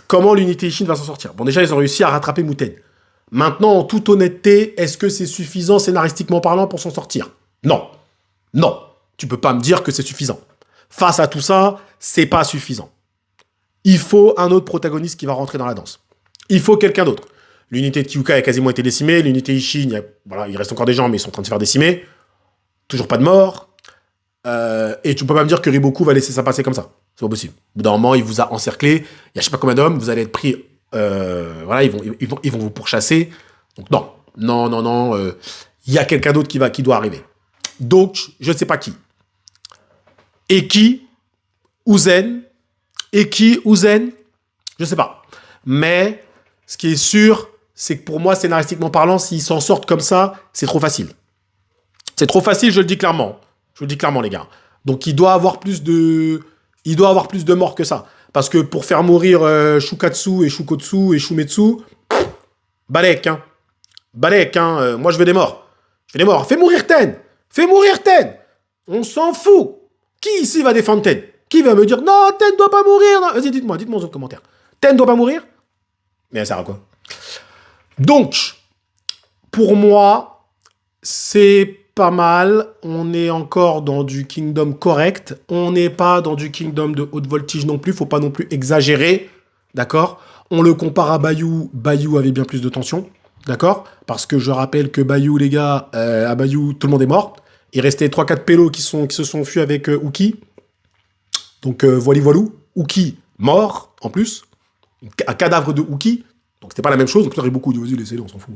comment l'unité Ishin va s'en sortir? Bon, déjà, ils ont réussi à rattraper Muten. Maintenant, en toute honnêteté, est-ce que c'est suffisant scénaristiquement parlant pour s'en sortir? Non. Non. Tu peux pas me dire que c'est suffisant. Face à tout ça, c'est pas suffisant. Il faut un autre protagoniste qui va rentrer dans la danse. Il faut quelqu'un d'autre. L'unité de Kyuka a quasiment été décimée. L'unité Ishin, voilà, il reste encore des gens, mais ils sont en train de se faire décimer. Toujours pas de mort. Et tu peux pas me dire que Riboku va laisser ça passer comme ça. C'est pas possible. Au bout d'un moment, il vous a encerclé. Il y a je sais pas combien d'hommes. Vous allez être pris. Voilà, ils vont vous pourchasser. Donc non. Non, non, non. Il y a quelqu'un d'autre qui doit arriver. Donc, je ne sais pas qui. Et qui? Uzen. Et qui? Uzen? Je sais pas. Mais, ce qui est sûr, c'est que pour moi, scénaristiquement parlant, s'ils s'en sortent comme ça, c'est trop facile. C'est trop facile, je le dis clairement. Je le dis clairement, les gars. Donc, il doit avoir plus de morts que ça. Parce que pour faire mourir Shukatsu et Shukotsu et Shumetsu, balèque, hein. Balèque, hein. Moi, je veux des morts. Je veux des morts. Fais mourir Ten. Fais mourir Ten. On s'en fout. Qui ici va défendre Ten? Qui va me dire non, Ten doit pas mourir? Vas-y, dites-moi dans le commentaire. Ten doit pas mourir? Mais ça sert à quoi? Donc, pour moi, c'est pas mal. On est encore dans du Kingdom correct. On n'est pas dans du Kingdom de haute voltige non plus. Faut pas non plus exagérer. D'accord? On le compare à Bayou. Bayou avait bien plus de tension. D'accord? Parce que je rappelle que Bayou, les gars, à Bayou, tout le monde est mort. Il restait 3-4 pélos qui se sont fuis avec Uki. Donc, voilou. Uki, mort, en plus. Un cadavre de Uki. Donc, c'était pas la même chose. Donc, là, Riboku dit, vas-y, laissez-le, on s'en fout.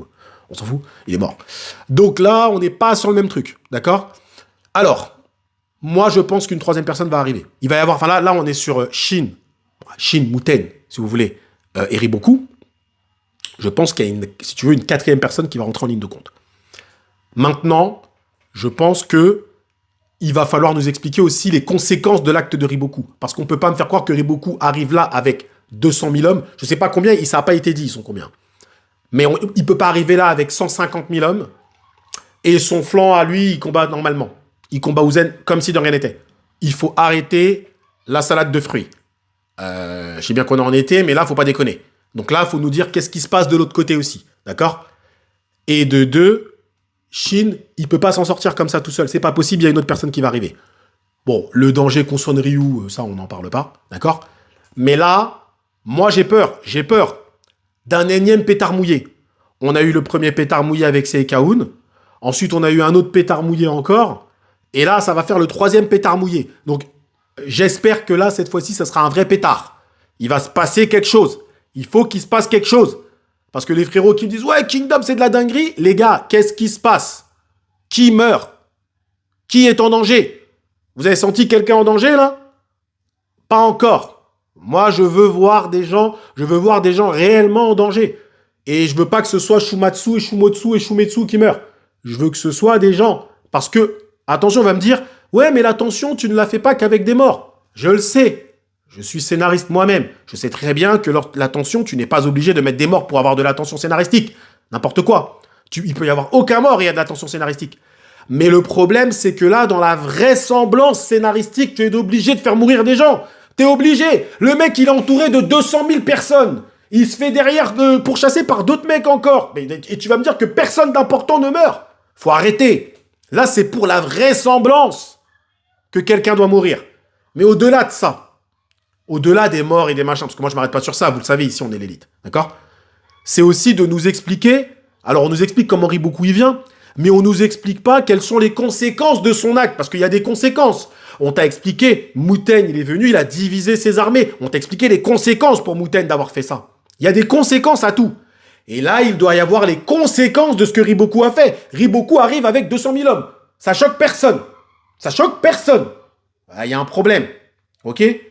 On s'en fout. Il est mort. Donc là, on n'est pas sur le même truc. D'accord? Alors, moi, je pense qu'une troisième personne va arriver. Il va y avoir... Enfin, là on est sur Shin, Muten, si vous voulez, et Riboku. Je pense qu'il y a, si tu veux, une quatrième personne qui va rentrer en ligne de compte. Maintenant, je pense que il va falloir nous expliquer aussi les conséquences de l'acte de Riboku. Parce qu'on ne peut pas me faire croire que Riboku arrive là avec 200 000 hommes. Je ne sais pas combien, ça n'a pas été dit, ils sont combien. Mais il ne peut pas arriver là avec 150 000 hommes. Et son flanc à lui, il combat normalement. Il combat Uzen comme si de rien n'était. Il faut arrêter la salade de fruits. Je sais bien qu'on est en été, mais là, il ne faut pas déconner. Donc là, il faut nous dire qu'est-ce qui se passe de l'autre côté aussi. D'accord? Et de deux, Shin, il peut pas s'en sortir comme ça tout seul. C'est pas possible, il y a une autre personne qui va arriver. Bon, le danger qu'on sonne Ryu, ça, on n'en parle pas. D'accord? Mais là, moi, j'ai peur. J'ai peur d'un énième pétard mouillé. On a eu le premier pétard mouillé avec Seikaun. Ensuite, on a eu un autre pétard mouillé encore. Et là, ça va faire le troisième pétard mouillé. Donc, j'espère que là, cette fois-ci, ça sera un vrai pétard. Il va se passer quelque chose. Il faut qu'il se passe quelque chose. Parce que les frérots qui me disent « Ouais, Kingdom, c'est de la dinguerie !» Les gars, qu'est-ce qui se passe? Qui meurt? Qui est en danger? Vous avez senti quelqu'un en danger, là? Pas encore. Moi, je veux voir des gens réellement en danger. Et je veux pas que ce soit Shumatsu et Shumotsu et Shumetsu qui meurent. Je veux que ce soit des gens. Parce que, attention, on va me dire, ouais, mais l'attention, tu ne la fais pas qu'avec des morts. Je le sais. Je suis scénariste moi-même. Je sais très bien que l'attention, tu n'es pas obligé de mettre des morts pour avoir de l'attention scénaristique. N'importe quoi. Il peut y avoir aucun mort et il y a de l'attention scénaristique. Mais le problème, c'est que là, dans la vraisemblance scénaristique, tu es obligé de faire mourir des gens. T'es obligé. Le mec, il est entouré de 200 000 personnes. Il se fait derrière pourchasser par d'autres mecs encore. Et tu vas me dire que personne d'important ne meurt. Faut arrêter. Là, c'est pour la vraisemblance que quelqu'un doit mourir. Mais au-delà de ça, au-delà des morts et des machins, parce que moi, je m'arrête pas sur ça, vous le savez, ici, on est l'élite. D'accord? C'est aussi de nous expliquer. Alors, on nous explique comment Riboku y vient, mais on nous explique pas quelles sont les conséquences de son acte, parce qu'il y a des conséquences. On t'a expliqué, Muten, il est venu, il a divisé ses armées. On t'a expliqué les conséquences pour Muten d'avoir fait ça. Il y a des conséquences à tout. Et là, il doit y avoir les conséquences de ce que Riboku a fait. Riboku arrive avec 200 000 hommes. Ça choque personne. Ça choque personne. Il y a un problème. Ok? Et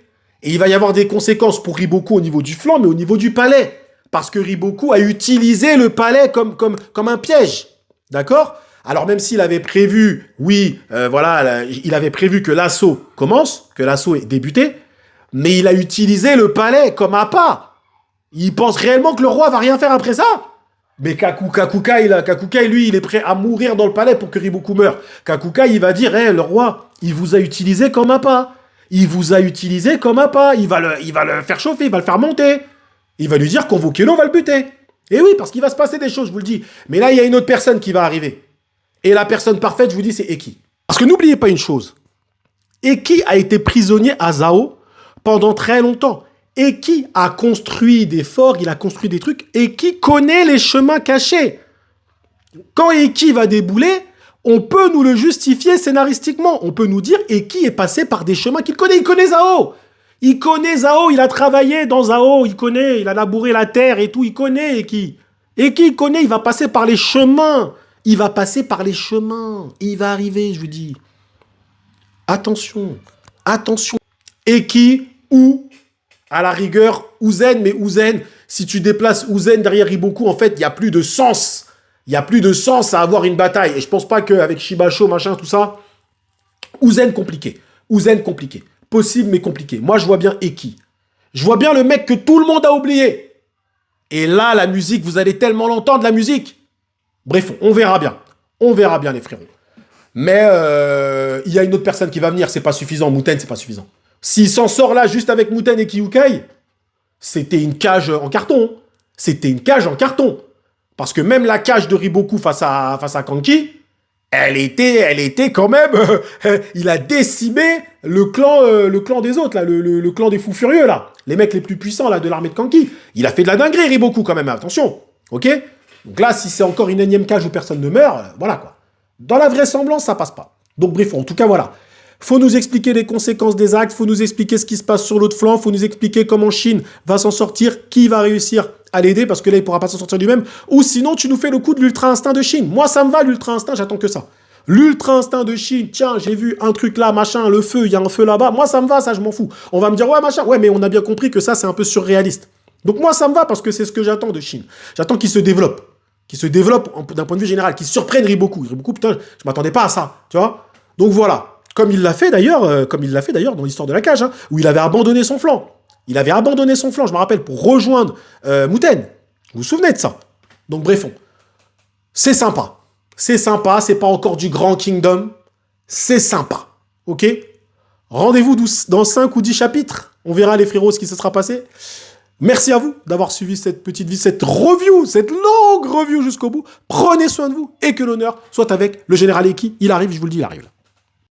il va y avoir des conséquences pour Riboku au niveau du flanc, mais au niveau du palais. Parce que Riboku a utilisé le palais comme un piège. D'accord? Alors même s'il avait prévu, il avait prévu que l'assaut commence, que l'assaut est débuté, mais il a utilisé le palais comme appât. Il pense réellement que le roi va rien faire après ça. Mais Kakukai, lui, il est prêt à mourir dans le palais pour que Riboku meure. Kakukai, il va dire, le roi, il vous a utilisé comme appât. Il vous a utilisé comme appât. Il va le faire chauffer, il va le faire monter. Il va lui dire, convoquez-le, on va le buter. Et oui, parce qu'il va se passer des choses, je vous le dis. Mais là, il y a une autre personne qui va arriver. Et la personne parfaite, je vous dis, c'est Eki. Parce que n'oubliez pas une chose. Eki a été prisonnier à Zao pendant très longtemps. Eki a construit des forts, il a construit des trucs. Eki connaît les chemins cachés. Quand Eki va débouler, on peut nous le justifier scénaristiquement. On peut nous dire Eki est passé par des chemins qu'il connaît. Il connaît Zao. Il connaît Zao, il a travaillé dans Zao, il connaît, il a labouré la terre et tout, il connaît Eki. Eki, il connaît, il va passer par les chemins. Il va passer par les chemins. Il va arriver, je vous dis. Attention. Attention. Eki ou, à la rigueur, Uzen. Mais Uzen, si tu déplaces Uzen derrière Riboku, en fait, il n'y a plus de sens. Il n'y a plus de sens à avoir une bataille. Et je pense pas qu'avec Shibasho, machin, tout ça, Uzen compliqué. Uzen compliqué. Possible, mais compliqué. Moi, je vois bien Eki. Je vois bien le mec que tout le monde a oublié. Et là, la musique, vous allez tellement l'entendre, la musique. Bref, on verra bien. On verra bien, les frérots. Mais il y a une autre personne qui va venir, c'est pas suffisant. Muten, c'est pas suffisant. S'il s'en sort là, juste avec Muten et Kyukai, c'était une cage en carton. C'était une cage en carton. Parce que même la cage de Riboku face à Kanki, elle était quand même... il a décimé le clan des autres, là, le clan des fous furieux, là. Les mecs les plus puissants, là, de l'armée de Kanki. Il a fait de la dinguerie, Riboku, quand même, attention. Ok? Donc là, si c'est encore une énième cage où personne ne meurt, voilà, quoi. Dans la vraisemblance, ça passe pas. Donc bref, en tout cas, voilà. Faut nous expliquer les conséquences des actes, faut nous expliquer ce qui se passe sur l'autre flanc, faut nous expliquer comment Shin va s'en sortir, qui va réussir à l'aider, parce que là, il pourra pas s'en sortir lui-même. Ou sinon, tu nous fais le coup de l'ultra-instinct de Shin. Moi, ça me va, l'ultra-instinct, j'attends que ça. L'ultra-instinct de Shin, tiens, j'ai vu un truc là, machin, le feu, il y a un feu là-bas. Moi, ça me va, ça, je m'en fous. On va me dire, ouais, machin, ouais, mais on a bien compris que ça, c'est un peu surréaliste. Donc moi, ça me va, parce que c'est ce que j'attends de Shin. J'attends qu'il se développe. Qu'il se développe d'un point de vue général, qu'il surprenne Riboku. Riboku, putain, je m'attendais pas à ça, tu vois. Donc voilà. Comme il l'a fait d'ailleurs dans l'histoire de la cage, hein, où il avait abandonné son flanc. Il avait abandonné son flanc, je me rappelle, pour rejoindre Muten. Vous vous souvenez de ça? Donc bref, c'est sympa. C'est sympa, c'est pas encore du grand kingdom. C'est sympa. Ok? Rendez-vous dans 5 ou 10 chapitres. On verra les frérots ce qui se sera passé. Merci à vous d'avoir suivi cette petite vie, cette review, cette longue review jusqu'au bout. Prenez soin de vous et que l'honneur soit avec le général Eki. Il arrive, je vous le dis, il arrive là.